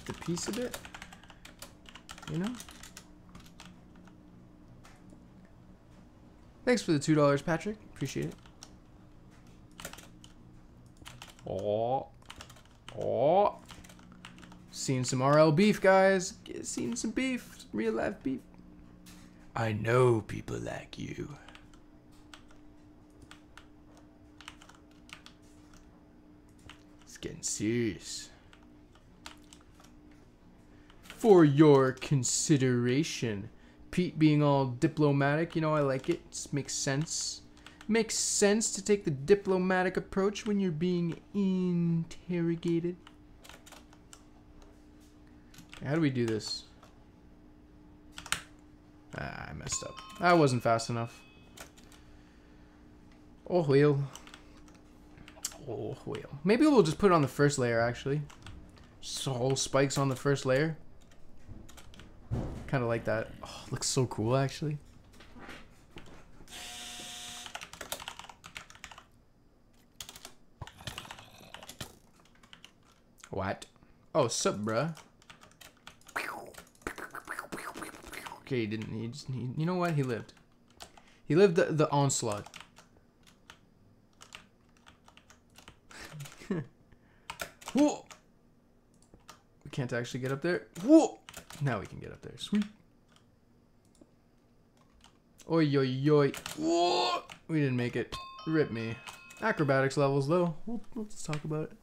The piece of it, you know. Thanks for the $2, Patrick. Appreciate it. Oh, seen some RL beef, guys. Seen some beef, real life beef. I know people like you. It's getting serious. For your consideration. Pete being all diplomatic, you know, I like it. It makes sense. Makes sense to take the diplomatic approach when you're being interrogated. How do we do this? Ah, I messed up. That wasn't fast enough. Oh, well. Oh, well. Maybe we'll just put it on the first layer, actually. Just whole spikes on the first layer. Kind of like that. Oh, looks so cool, actually. What? Oh, sup, bruh. Okay, he didn't. You know what? He lived. He lived the onslaught. Whoa! We can't actually get up there. Whoa! Now we can get up there. Sweet. Oi, oi, oi. Whoa! We didn't make it. Rip me. Acrobatics levels, though. We'll just talk about it.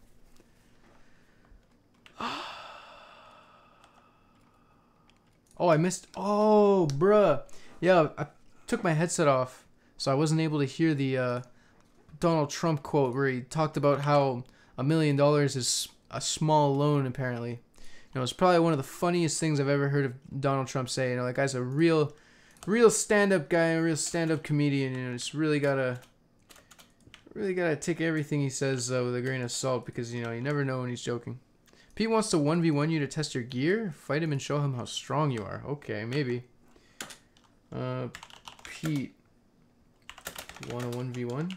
Oh, I missed. Oh, bruh. Yeah, I took my headset off, so I wasn't able to hear the Donald Trump quote where he talked about how $1 million is a small loan, apparently. You know, it's probably one of the funniest things I've ever heard of Donald Trump say. You know, that guy's a real stand-up guy, a real stand-up comedian. You know, just really gotta take everything he says with a grain of salt, because you know you never know when he's joking. Pete wants to 1v1 you to test your gear. Fight him and show him how strong you are. Okay, maybe. Pete, want a 1v1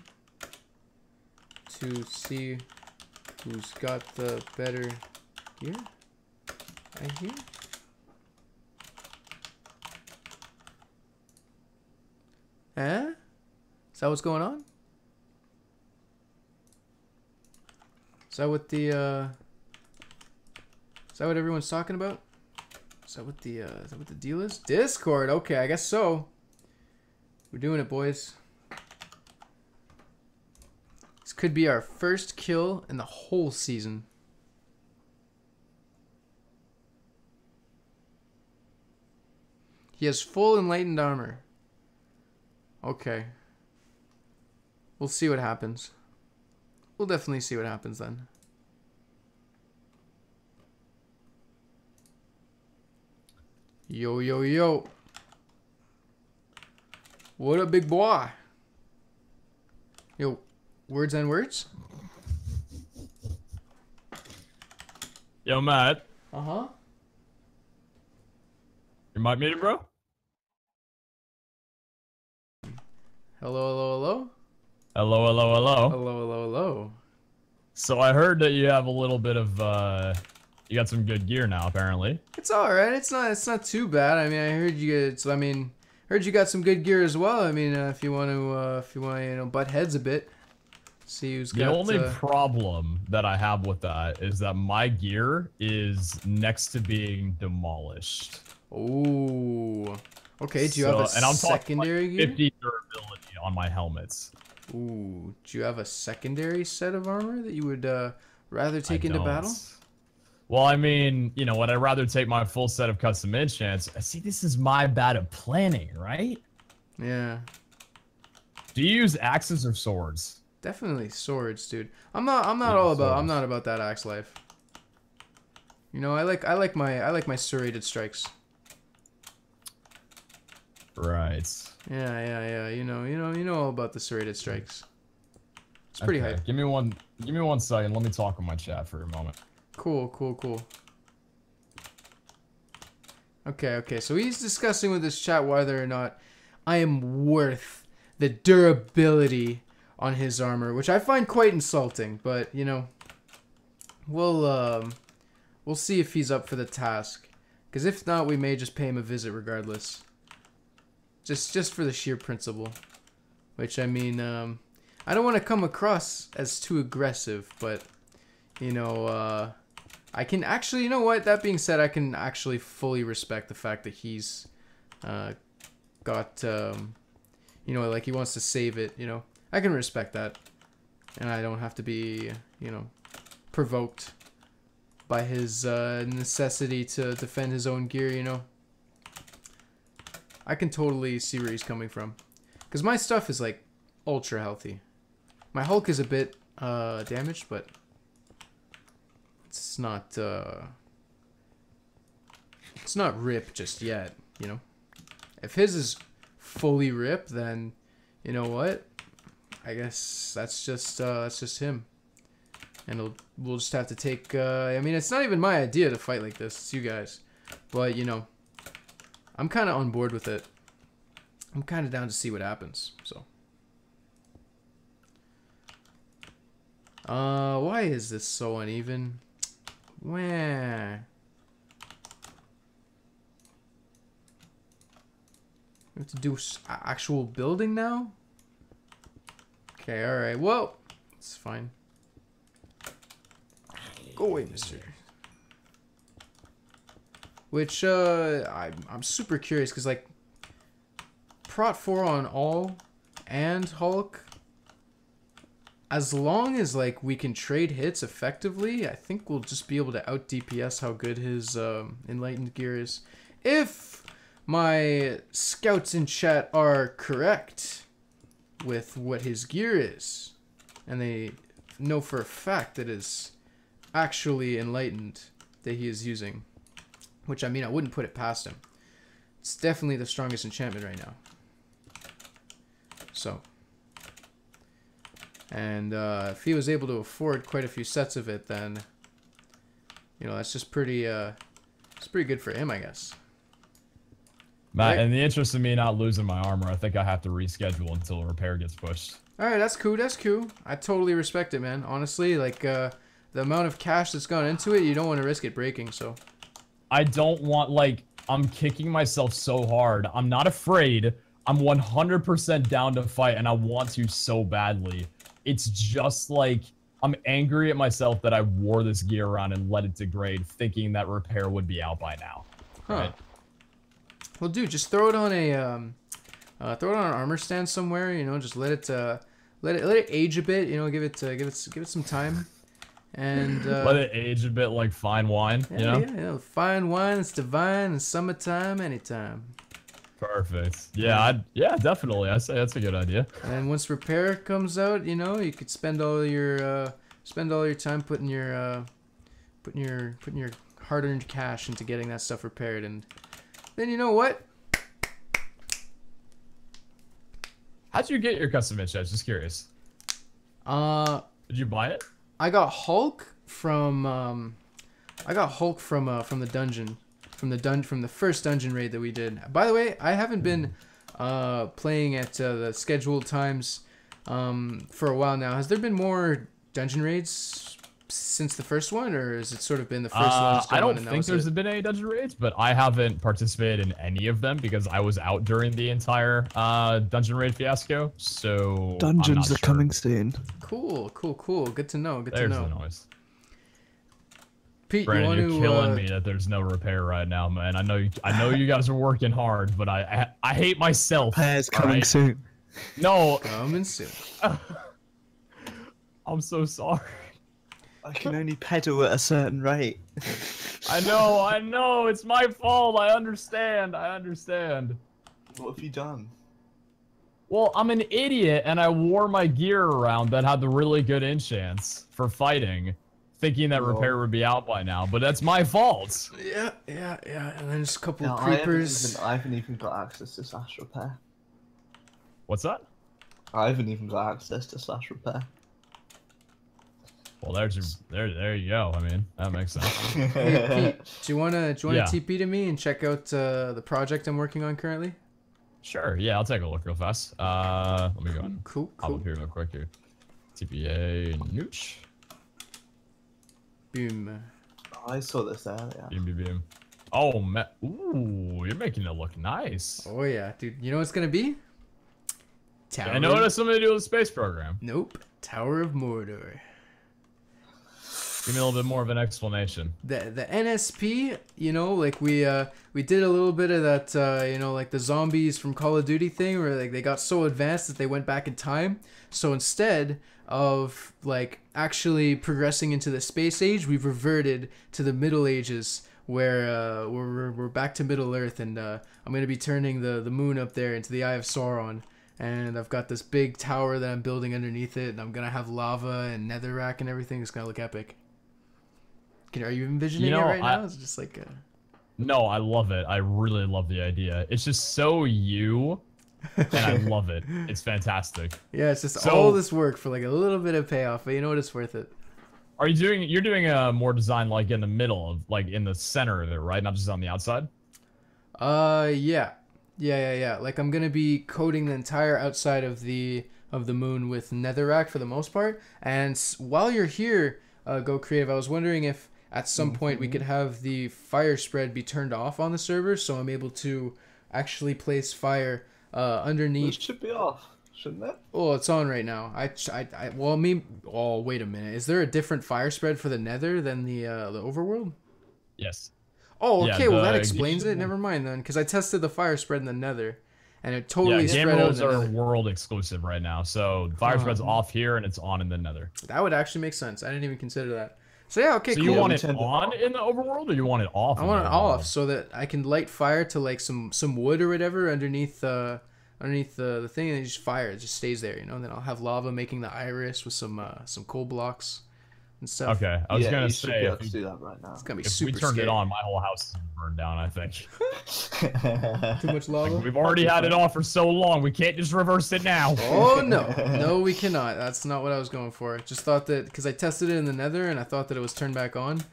to see who's got the better gear? I hear. Eh? Is that what's going on? Is that what the is that what everyone's talking about? Is that what the deal is? Discord. Okay, I guess so. We're doing it, boys. This could be our first kill in the whole season. He has full enlightened armor. Okay. We'll see what happens. We'll definitely see what happens then. Yo, yo, yo. What up, big boy? Yo, words and words? Yo, Matt. Uh-huh. Your mic muted, bro? Hello, hello, hello? Hello, hello, hello. Hello, hello, hello. So I heard that you have a little bit of, you got some good gear now, apparently. It's all right. It's not too bad. I mean, I heard you. I mean, heard you got some good gear as well. I mean, if you want to, you know, butt heads a bit, see who's The got. only problem that I have with that is that my gear is next to being demolished. Oh. Okay. Do you have a And I'm talking secondary like gear? 50 durability on my helmets. Ooh. Do you have a secondary set of armor that you would rather take I into don't. battle? Well, I mean, you know, would I rather take my full set of custom enchants? See, this is my bad at planning, right? Yeah. Do you use axes or swords? Definitely swords, dude. I'm not Yeah, I'm swords. not about that axe life. You know, I like my serrated strikes. Right. Yeah. You know all about the serrated strikes. It's pretty Okay, hype. give me 1 second. Let me talk with my chat for a moment. Cool. Okay. So he's discussing with his chat whether or not I am worth the durability on his armor, which I find quite insulting. But you know, we'll see if he's up for the task. Because if not, we may just pay him a visit regardless. Just for the sheer principle. Which I mean, I don't want to come across as too aggressive, but you know, I can actually, you know what? That being said, I can actually fully respect the fact that he's got, you know, like he wants to save it, you know. I can respect that. And I don't have to be, you know, provoked by his necessity to defend his own gear, you know. I can totally see where he's coming from. Because my stuff is, like, ultra healthy. My Hulk is a bit damaged, but it's not rip just yet, you know. If his is fully rip, then you know what? I guess that's just him. And we'll just have to take I mean, it's not even my idea to fight like this, it's you guys. But, you know, I'm kind of on board with it. I'm kind of down to see what happens, so. Why is this so uneven? Where? We have to do actual building now? Okay, alright. Well, it's fine. Go away, mister. Which, I'm super curious, because, like, Prot 4 on all and Hulk, as long as, like, we can trade hits effectively, I think we'll just be able to out DPS how good his Enlightened gear is. If my scouts in chat are correct with what his gear is, and they know for a fact that it's actually Enlightened that he is using, which, I mean, I wouldn't put it past him. It's definitely the strongest enchantment right now. So, and if he was able to afford quite a few sets of it, then, you know, that's just pretty, it's pretty good for him, I guess. Matt, Right. in the interest of me not losing my armor, I think I have to reschedule until repair gets pushed. Alright, that's cool, that's cool. I totally respect it, man. Honestly, like, the amount of cash that's gone into it, you don't want to risk it breaking, so. I don't want, like, I'm kicking myself so hard. I'm not afraid. I'm 100% down to fight, and I want to so badly. It's just, like, I'm angry at myself that I wore this gear around and let it degrade, thinking that repair would be out by now. Huh. Right? Well, dude, just throw it on a, throw it on an armor stand somewhere, you know, just let it age a bit, you know, give it some time. And Let it age a bit like fine wine, you know? Yeah, fine wine, it's divine, and summertime, anytime. Perfect. Yeah, definitely. I say that's a good idea. And then once repair comes out, you know, you could spend all your time putting your hard-earned cash into getting that stuff repaired, and then you know what? How'd you get your custom enchants? Just curious. Did you buy it? I got Hulk from the dungeon, from the first dungeon raid that we did. By the way, I haven't been playing at the scheduled times for a while now. Has there been more dungeon raids since the first one, or has it sort of been the first one? I don't think there's been any dungeon raids, but I haven't participated in any of them because I was out during the entire dungeon raid fiasco. So Dungeons are coming soon. Cool, cool, cool. Good to know. Good to There's know. the noise. Pete, Brandon, you want you're killing me that there's no repair right now, man. I know you guys are working hard, but I hate myself. Repair's coming right? soon. No, coming soon. I'm so sorry. I can only pedal at a certain rate. I know. It's my fault. I understand. What have you done? Well, I'm an idiot, and I wore my gear around that had the really good enchants for fighting, thinking that repair would be out by now. But that's my fault. Yeah. And then just a couple No, creepers. I haven't even got access to slash repair. What's that? I haven't even got access to slash repair. Well, there you go. I mean, that makes sense. Hey, Pete, do you wanna Yeah. TP to me and check out the project I'm working on currently? Sure. Yeah, I'll take a look real fast. Let me go in. Cool. Hop up here real quick here. TPA nooch. Boom. I saw this earlier. Beam. Oh, man. Ooh, you're making it look nice. Oh yeah, dude. You know what it's gonna be? Tower. I know it has something to do with the space program. Nope. Tower of Mordor. Give me a little bit more of an explanation. The NSP, you know, like we did a little bit of that, you know, like the zombies from Call of Duty thing, where like they got so advanced that they went back in time. So instead of like actually progressing into the space age, we've reverted to the Middle Ages, where we're back to Middle Earth, and I'm gonna be turning the moon up there into the Eye of Sauron. And I've got this big tower that I'm building underneath it, and I'm gonna have lava and netherrack and everything. It's gonna look epic. Are you envisioning it right now? It's just like No, I love it. I really love the idea. It's just so you, and I love it. It's fantastic. Yeah, it's just all this work for like a little bit of payoff, but you know what? It's worth it. You're doing a more design like in the middle of, like in the center of it, right? Not just on the outside? Yeah. Like I'm gonna be coating the entire outside of the moon with netherrack for the most part. And while you're here, Go Creative, I was wondering if at some point we could have the fire spread be turned off on the server, so I'm able to actually place fire underneath. It should be off, shouldn't it? Oh, it's on right now. Oh, wait a minute. Is there a different fire spread for the Nether than the overworld? Yes. Oh, okay. Yeah, well, that explains it. Never mind then, because I tested the fire spread in the Nether, and it totally game spread out in modes the are Nether. world exclusive right now, so fire spread's off here and it's on in the Nether. That would actually make sense. I didn't even consider that. So yeah, okay, So cool. you want it on in the overworld, or you want it off? I want it off so that I can light fire to like some wood or whatever underneath the thing, and it just fire. It just stays there, you know. And then I'll have lava making the iris with some coal blocks and stuff. Okay, I was gonna you say should be able if, to do that right now. It's gonna be if super we turned scary. it on, my whole house is gonna burn down. I think. Too much lava. We've already had it off for so long. We can't just reverse it now. Oh no, we cannot. That's not what I was going for. Just thought that because I tested it in the Nether and I thought that it was turned back on,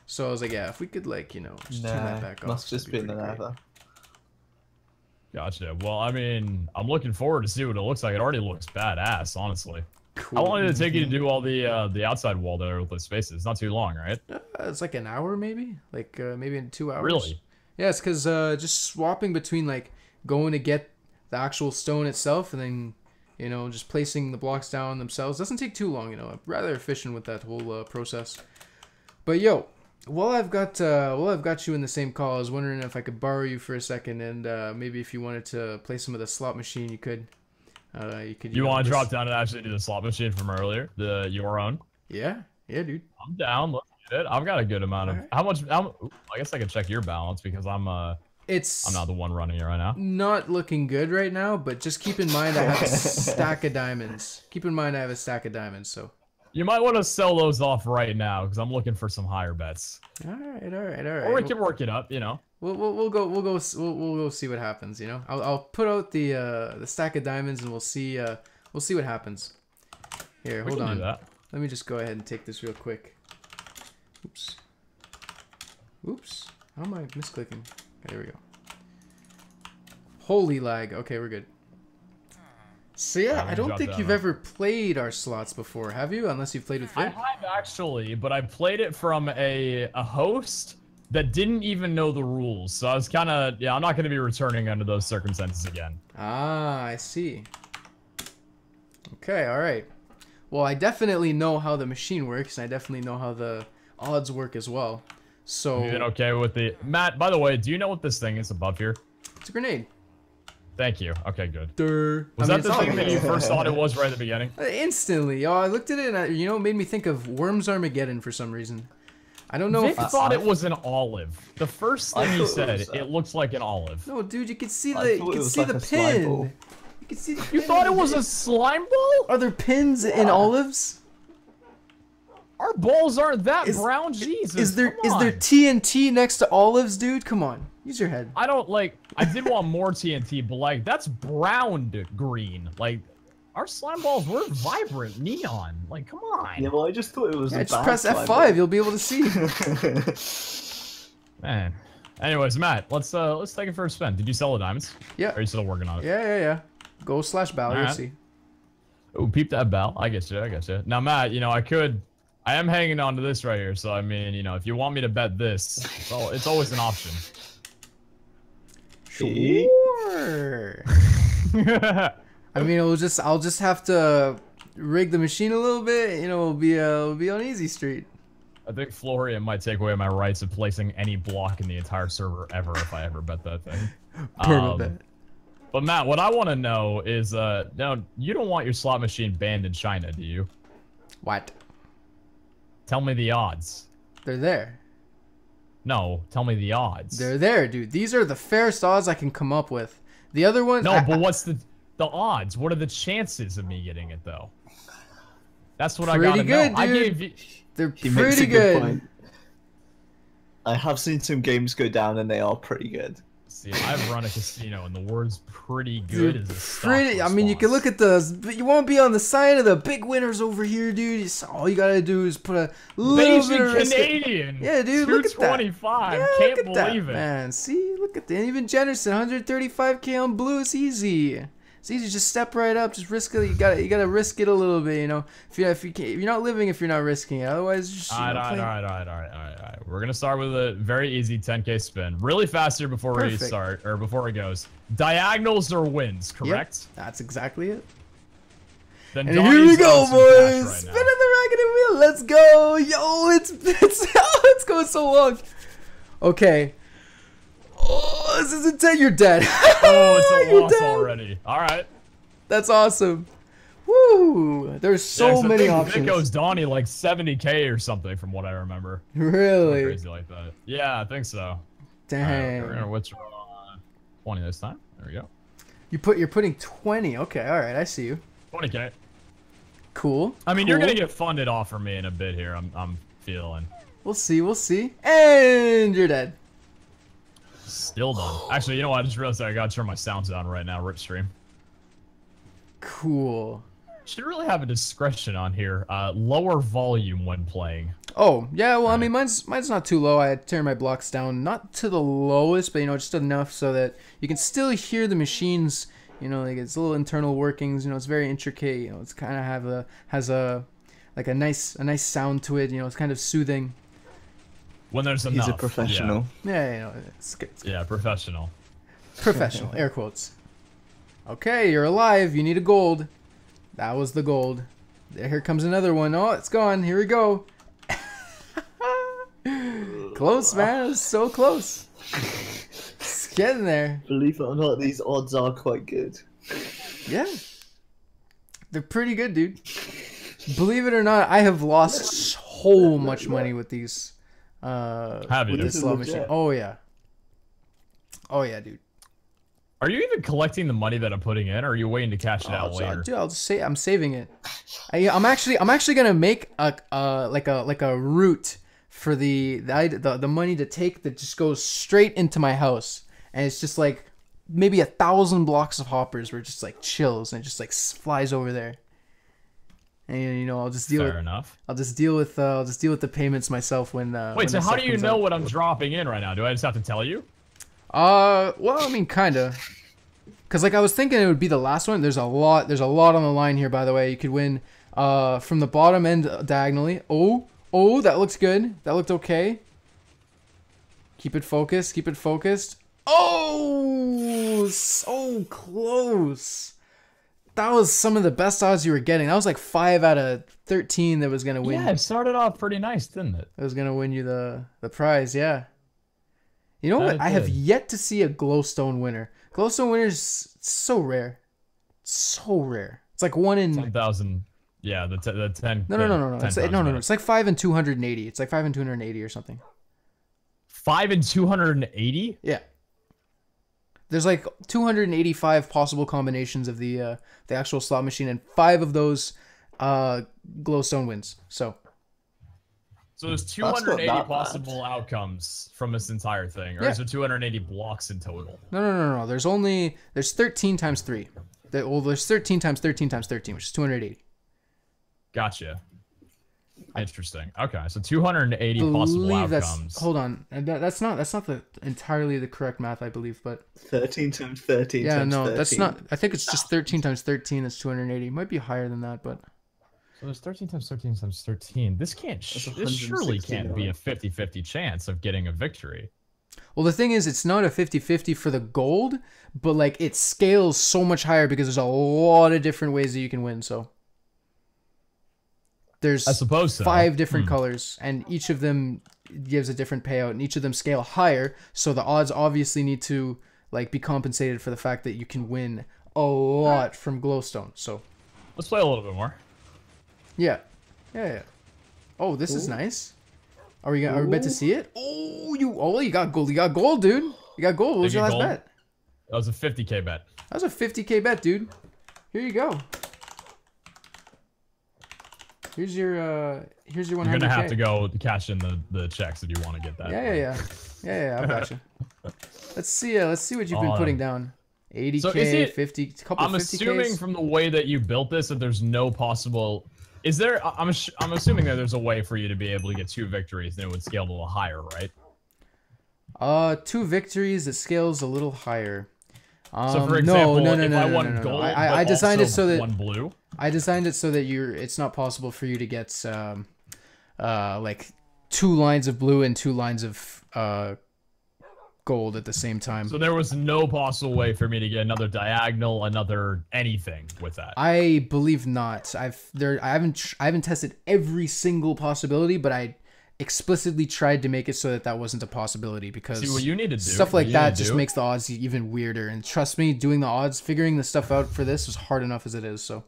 so I was like, yeah, if we could like just turn that back off. Must just be in the nether. Gotcha. Well, I mean, I'm looking forward to see what it looks like. It already looks badass, honestly. Cool. How long did it take you to do all the outside wall there with the spaces? It's not too long, right? It's like an hour maybe, like maybe in 2 hours. Really? Yeah, it's because just swapping between like going to get the actual stone itself and then just placing the blocks down themselves doesn't take too long. I'm rather efficient with that whole process. But yo, while I've got you in the same call, I was wondering if I could borrow you for a second, and maybe if you wanted to play some of the slot machine, you could. You want to drop down and actually do the slot machine from earlier, your own? Yeah, dude. I'm down. Let's get it. I've got a good amount of. Alright. How much? I guess I can check your balance because I'm not the one running it right now. Not looking good right now, but just keep in mind I have a stack of diamonds. Keep in mind I have a stack of diamonds, so. You might want to sell those off right now because I'm looking for some higher bets. All right. Or we can work it up, We'll go see what happens. I'll put out the stack of diamonds and we'll see what happens. Here, We hold can on. do that. Let me just go ahead and take this real quick. Oops. How am I misclicking? Okay, there we go. Holy lag. Okay, we're good. So yeah, I don't drop think that you've off. ever played our slots before, have you? Unless you've played with I Vic. have actually, but I played it from a host that didn't even know the rules. So I was kind of, yeah, I'm not going to be returning under those circumstances again. Ah, I see. Okay, all right. Well, I definitely know how the machine works, and I definitely know how the odds work as well. So You been okay with the Matt? By the way, do you know what this thing is above here? it's a grenade. Thank you. Okay, good. I Was mean, that the it's not thing like that you first thought it was right at the beginning? Instantly. Oh, I looked at it, and it made me think of Worms Armageddon for some reason. I don't know Vic if it's... thought it was an olive. The first I thing he thought it said, was, it looks like an olive. No, dude, you can see I the thought it was see like the a slime ball. pin. You can see the You pin thought in it was the- a slime ball? Are there pins in olives? Our balls aren't that Is- brown, Jesus. Is there come on. TNT next to olives, dude? Come on, use your head. I don't like. I did want more TNT, but like that's browned green. Like our slime balls were vibrant neon. Like come on, Yeah, well, I just thought it was Yeah, a just bad press slime F5. You'll be able to see. man. Anyways, Matt, let's take it for a spin. Did you sell the diamonds? Yeah. Or are you still working on it? Yeah. Go /Bal. You'll Alright. see. Oh, peep that bell. I guess you. Now, Matt, I am hanging on to this right here. So I mean, if you want me to bet this, it's always an option. Sure. I mean, I'll just have to rig the machine a little bit. We'll be on easy street. I think Florian might take away my rights of placing any block in the entire server ever if I ever bet that thing. Perma-bet. But Matt, what I want to know is, now you don't want your slot machine banned in China, do you? What? Tell me the odds. They're there. No, tell me the odds. They're there, dude. These are the fairest odds I can come up with. The other one. No, but what's the odds? What are the chances of me getting it though? That's what I gotta good, know. I dude. gave you. They're He makes pretty a good good. point. I have seen some games go down and they are pretty good. See, I've run a casino, and the word's "pretty Dude, good" is a stock pretty. I mean, you can response. look at but you won't be on the side of the big winners over here, dude. All you gotta do is put a little bit of Beijing risk. Canadian. Yeah, dude, look at that. 225. Yeah, Can't look at that, believe it. man. See, look at that. Even Jennerson, 135K on blue. It's easy. It's easy. Just step right up. Just risk it. You gotta risk it a little bit. If you're not living, if you're not risking it. Otherwise, just All right. We're gonna start with a very easy 10K spin. Really fast here before we Perfect. start, or before it goes. Diagonals or wins, correct? Yep, that's exactly it. Then And Donnie's here we go, got some cash boys. right Spinning now. the racket wheel. Let's go. Yo, it's going so long. Okay. Oh, this is intense. You're dead. Oh, it's a You're loss dead. already. All right. That's awesome. Woo. There's so Yeah, 'cause I many think options. It goes Donnie like 70K or something from what I remember. Really? Crazy like that. Yeah, I think so. All right, Dang. we're gonna what's 20 this time. There we go. You're putting 20. Okay. All right. I see you. 20K. Cool. I mean, you're cool. gonna get funded off for me in a bit here. I'm feeling. We'll see. We'll see. And you're dead. Still done. Actually, you know what? I just realized I gotta turn my sounds down right now. Rip stream. Cool. Should really have a discretion on here. Lower volume when playing. Oh, yeah, well, I mean, mine's not too low. I turn my blocks down, not to the lowest, but, just enough so that you can still hear the machines, like its little internal workings, it's very intricate, it's kind of has a nice sound to it, it's kind of soothing. When there's enough. He's a professional. Yeah, it's good. Yeah, professional. Professional, air quotes. Okay, you're alive. You need a gold. That was the gold. Here comes another one. Oh, it's gone. Here we go. Close, man. It's so close. It's getting there. Believe it or not, these odds are quite good. Yeah. They're pretty good, dude. Believe it or not, I have lost so much money with these. Have you? With this This is slot legit. machine. Oh, yeah. Oh, yeah, dude. Are you even collecting the money that I'm putting in, or are you waiting to cash it out later? Dude, I'll just say I'm saving it. I'm actually gonna make a route for the money to take that just goes straight into my house, and it's just like maybe 1,000 blocks of hoppers where it just like chills and it just like flies over there. And I'll just deal. Fair enough. I'll just deal with the payments myself when. Wait, when so the how stuff do you comes know out. what I'm dropping in right now? Do I just have to tell you? Well, I mean, kinda. Because like I was thinking it would be the last one. There's a lot on the line here, by the way. You could win from the bottom end diagonally. Oh, that looks good. That looked okay. Keep it focused. Keep it focused. Oh, so close. That was some of the best odds you were getting. That was like 5 out of 13 that was gonna win. Yeah, it started off pretty nice, didn't it? That was gonna win you the prize. Yeah. You know what? It I have did. yet to see a glowstone winner. Glowstone winners so rare, so rare. It's like 1 in 10,000. Yeah, the 10. no. It's like, no. It's like 5 in 280. It's like 5 in 280 or something. 5 in 280. Yeah. There's like 285 possible combinations of the actual slot machine, and 5 of those glowstone wins. So there's not 280 bad. possible outcomes from this entire thing, or Yeah. is there 280 blocks in total? no. There's 13 times 3. There's 13 times 13 times 13, which is 280. Gotcha. Interesting. Okay, so 280 possible outcomes. Hold on. That's not entirely the correct math, I believe, but 13 times 13 yeah, times no, 13. that's not. I think it's just 13 times 13 is 280. It might be higher than that, but So there's 13 times 13 times 13. This this surely can't be a 50-50 chance of getting a victory. well, the thing is, it's not a 50-50 for the gold, but like it scales so much higher because there's a lot of different ways that you can win. So there's I suppose so. 5 different colors, and each of them gives a different payout, and each of them scale higher. So the odds obviously need to like be compensated for the fact that you can win a lot from glowstone. So Let's play a little bit more. yeah. Oh, this is nice. Are we meant to see it? Oh, you got gold. You got gold, dude. You got gold. What was Did your you last gold? bet? That was a 50K bet. That was a 50K bet, dude. Here you go. Here's your 100K. You're gonna have to go cash in the checks if you want to get that. Yeah. I gotcha. Let's see what you've been putting down. 80K, So is it- 50, couple I'm of 50Ks. assuming from the way that you built this that there's no possible. Is there? I'm assuming that there's a way for you to be able to get 2 victories and it would scale a little higher, right? 2 victories. It scales a little higher. So for example, no, if I won gold, I but designed it also so that one blue. I designed it so that it's not possible for you to get like 2 lines of blue and 2 lines of gold at the same time. So there was no possible way for me to get another diagonal, another anything with that. I believe not. I haven't tested every single possibility, but I explicitly tried to make it so that wasn't a possibility, because See what you need to do. stuff what like you that need to just do. makes the odds even weirder. And trust me, doing the odds, figuring the stuff out for this was hard enough as it is. So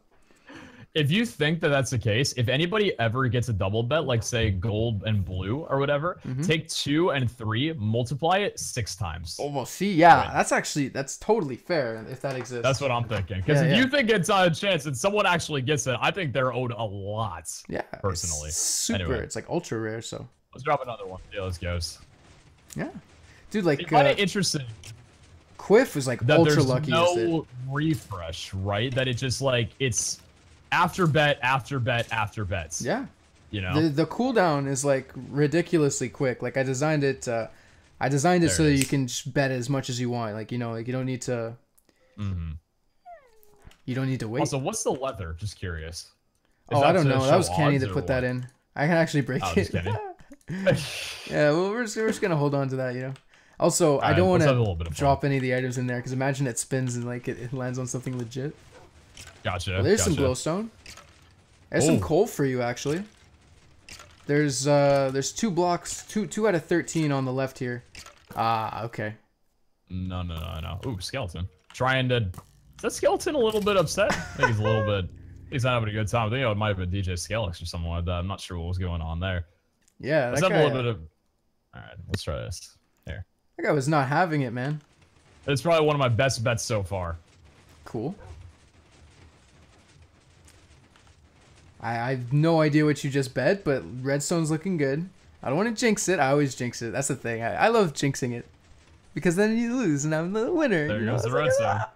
If you think that that's the case, if anybody ever gets a double bet, like say gold and blue or whatever, take 2 and 3, multiply it 6 times. oh well, see, yeah, Right. that's totally fair if that exists. That's what I'm thinking. Because Yeah, if yeah. you think it's a chance that someone actually gets it, I think they're owed a lot. yeah, personally. it's super. Anyway. It's like ultra rare. So Let's drop another one. Yeah, let's go. yeah, dude, like I find it interesting Quiff was like that ultra there's lucky. no refresh, right? That it just like it's after bet after bet after bets. Yeah. You know. The cooldown is like ridiculously quick. Like I designed it so There that it you is. can just bet as much as you want. Like, you know, like you don't need to wait. Also, what's the leather? Just curious. Is Oh, that I don't to know. That show was Kenny odds that or put that what? in. I can actually break Oh, it. just kidding. Yeah, well, we're just gonna hold on to that, you know. Also, I Alright, don't want let's have a little bit to of fun. drop any of the items in there, because imagine it spins and like it lands on something legit. Gotcha. Well, there's some gotcha. glowstone. There's some Oh. coal for you, actually. There's 2 blocks, 2 out of 13 on the left here. Ah, okay. No. Ooh, skeleton. Trying to. Is that skeleton a little bit upset? I think he's a little bit. He's not having a good time. I think it might have been DJ Scalix or something like that. I'm not sure what was going on there. Yeah, Let's that have a little guy, bit of. All right, let's try this. Here. that guy was not having it, man. It's probably one of my best bets so far. Cool. I have no idea what you just bet, but redstone's looking good. I don't want to jinx it. I always jinx it. That's the thing. I love jinxing it, because then you lose and I'm the winner. There you know? goes the It's like, redstone.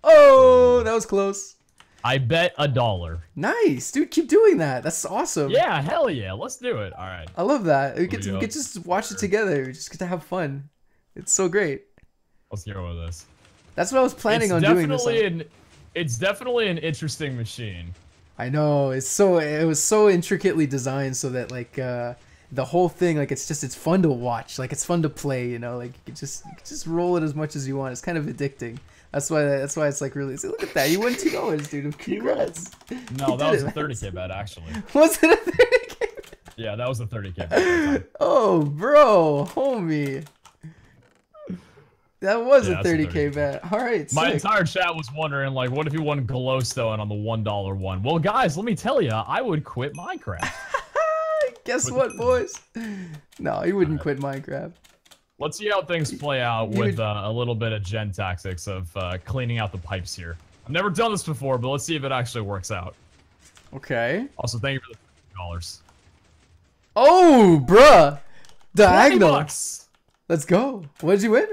oh, that was close. I bet $1. Nice, dude. Keep doing that. That's awesome. Yeah, hell yeah. Let's do it. All right. I love that. We we go. get to just watch it together. We just get to have fun. It's so great. Let's go with this. That's what I was planning on doing this on. It's definitely an interesting machine. I know, it was so intricately designed so that like the whole thing, like it's fun to watch, like it's fun to play, you know, like you can just roll it as much as you want. It's kind of addicting. That's why it's like really. See, look at that, you won $2, dude. Congrats. No, that was a 30K bet actually. Was it a 30K bet? Yeah, that was a 30K bet. Oh, bro, homie. That was a 30K bet. All right, my sick. entire chat was wondering, like, what if you won Glowstone on the $1 one? Well, guys, let me tell you, I would quit Minecraft. Guess what, boys? No, he wouldn't quit Minecraft. Let's see how things play out with a little bit of gen tactics of cleaning out the pipes here. I've never done this before, but let's see if it actually works out. Okay. Also, thank you for the $50. Oh, bruh. Diagonal. $20. Let's go. What did you win?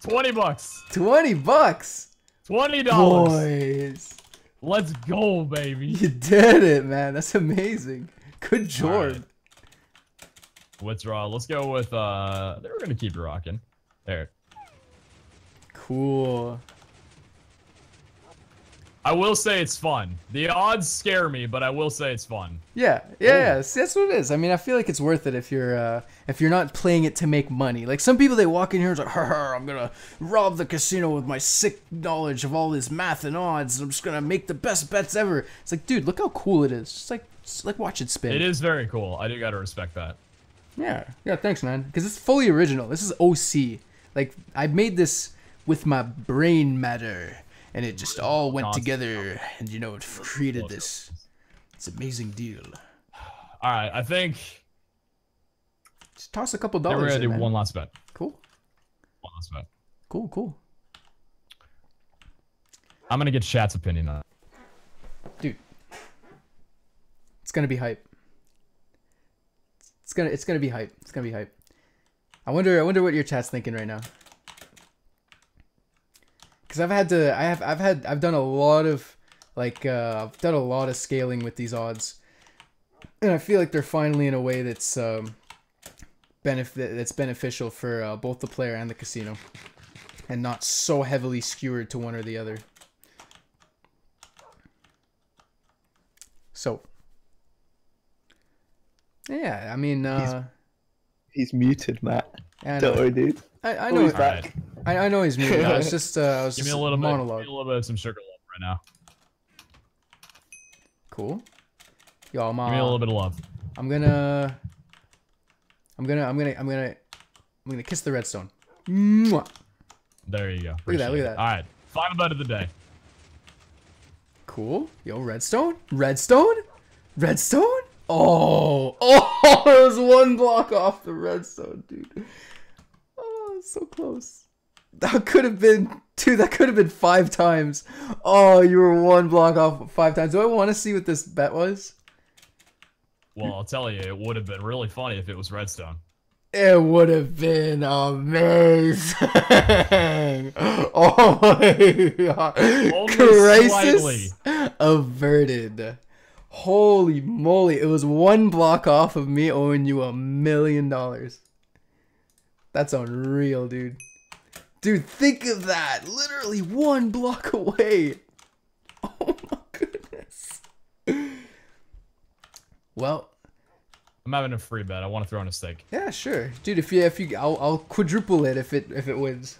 $20. $20. $20. Boys. Let's go, baby. You did it, man. That's amazing. Good job. Right. Withdraw. Let's go with, we're gonna keep it rocking. There. Cool. I will say it's fun. The odds scare me, but I will say it's fun. Yeah. See, that's what it is. I mean, I feel like it's worth it if you're not playing it to make money. Like some people, they walk in here and it's like, I'm gonna rob the casino with my sick knowledge of all this math and odds. I'm just gonna make the best bets ever. It's like, dude, look how cool it is. Just like watch it spin. It is very cool. I do gotta respect that. Yeah. Thanks, man. Because it's fully original. This is OC. Like I made this with my brain matter. And it just all went together, and you know, it created this amazing deal. All right, I think. Just toss a couple dollars. We're gonna do man. one last bet. Cool. One last bet. Cool. I'm gonna get chat's opinion on it. Dude, it's gonna be hype. It's gonna be hype. It's gonna be hype. I wonder what your chat's thinking right now. Because I've done a lot of I've done a lot of scaling with these odds, and I feel like they're finally in a way that's beneficial for both the player and the casino, and not so heavily skewered to one or the other. So yeah, I mean he's muted, Matt. Yeah, don't worry, dude. I know he's back. I know he's muted. I was just Give me a little monologue. bit. Give me a little bit of some sugar love right now. Cool. Yo, Give me a little bit of love. I'm gonna kiss the redstone. Mwah. There you go. Look at that. Look at that. All right, final bet of the day. Cool. Yo, redstone. Oh, it was one block off the redstone, dude. Oh, so close. That could have been, dude, that could have been 5 times. Oh, you were one block off 5 times. Do I want to see what this bet was? Well, I'll tell you, it would have been really funny if it was redstone. It would have been amazing. Oh my god. Only Crisis averted. Holy moly. It was one block off of me owing you $1 million. That's unreal, dude. Dude, think of that. Literally one block away. Oh my goodness. Well, I'm having a free bet. I want to throw in a stake. yeah, sure, dude. If you, I'll quadruple it if it wins.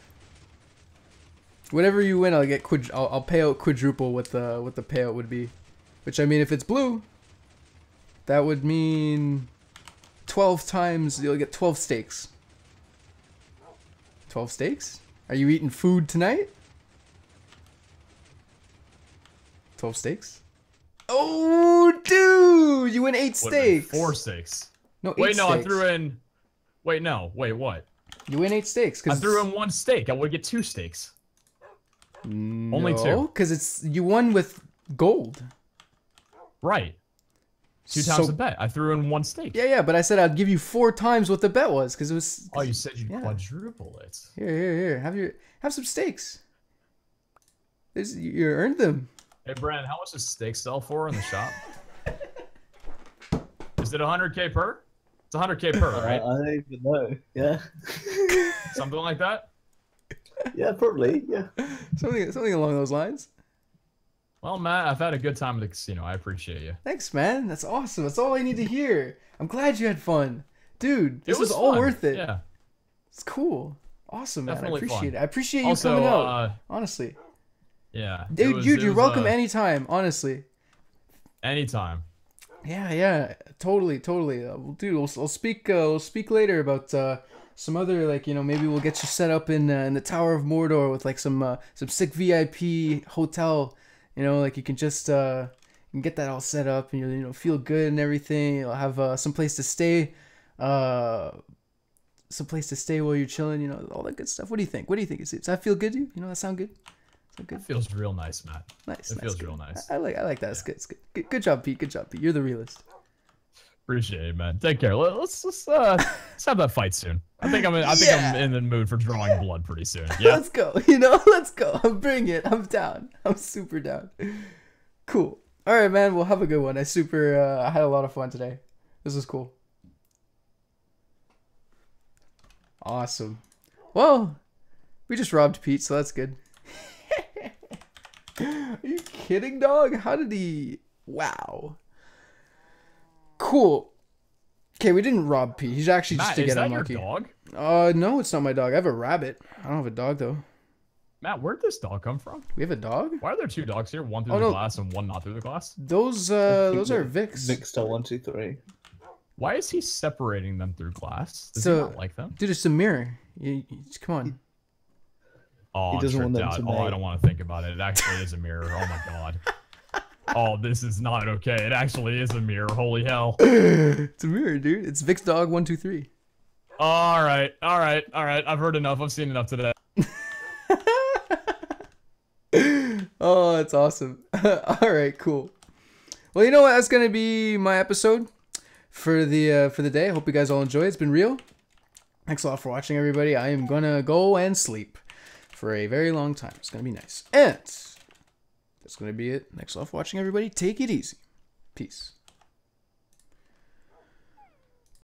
Whatever you win, I'll get I'll pay out quadruple what the payout would be. Which, I mean, if it's blue, that would mean 12 times. You'll get 12 steaks. 12 steaks? Are you eating food tonight? 12 steaks? Oh, dude! You win 8 steaks. 4 steaks. No, 8 Wait, no, steaks. I threw in. Wait, no. Wait, what? You win 8 steaks. I threw in 1 steak. I would get 2 steaks. No, Only 2. Because you won with gold. Right. 2 times the bet. I threw in 1 steak. Yeah, but I said I'd give you 4 times what the bet was because it was. Oh, you said you'd quadruple it. Here. Have some steaks. You earned them. Hey, Brandon, how much does steak sell for in the shop? Is it 100K per? It's 100K per, right? I don't even know. Yeah. Something like that? Yeah, probably. Yeah. Something along those lines. Well, Matt, I've had a good time at the casino. I appreciate you. Thanks, man. That's awesome. That's all I need to hear. I'm glad you had fun. Dude, this It was was all fun. worth it. Yeah. It's cool. Awesome, man. Definitely I appreciate fun. it. I appreciate you Also, coming out. Honestly. Yeah. Dude, you're welcome anytime, honestly. Anytime. Yeah, totally. Dude, we'll speak later about some other, like, you know, maybe we'll get you set up in the Tower of Mordor with like some sick VIP hotel, you know, like you can just you can get that all set up and you know feel good and everything. You'll have some place to stay, while you're chilling, you know, all that good stuff. What do you think? Does that feel good to you? You know, that sound good? It feels real nice, Matt. Nice. It feels good. real nice. I like that. It's good. It's good. Good job, Pete. You're the realist. Appreciate it, man. Take care. Let's have that fight soon. I think I'm in the mood for drawing blood pretty soon. Yeah. Let's go. You know, let's go. Bring it. I'm down. I'm super down. Cool. All right, man. We'll have a good one. I had a lot of fun today. This was cool. Awesome. Well, we just robbed Pete, so that's good. Are you kidding, dog? How did he... Wow. Cool. Okay, we didn't rob Pete. He's actually just Matt, to is get that unlucky. your dog? No, it's not my dog. I have a rabbit. I don't have a dog, though. Matt, where'd this dog come from? We have a dog? Why are there two dogs here? One through the glass and one not through the glass? Those are Vic's. Victor 123. Why is he separating them through glass? Does So- he not like them? Dude, it's a mirror. Come on. Oh, He I'm doesn't want tripped them out. to Oh, I mate. don't want to think about it. It actually is a mirror. Oh my god. Oh, this is not okay. It actually is a mirror. Holy hell. It's a mirror, dude. It's Vic's dog 123. All right. I've heard enough. I've seen enough today. Oh, that's awesome. All right, cool. Well, you know what? That's gonna be my episode for the day. I hope you guys all enjoy. It's been real. Thanks a lot for watching, everybody. I am gonna go and sleep for a very long time. It's gonna be nice. And that's gonna be it. Thanks a lot for watching, everybody. Take it easy. Peace.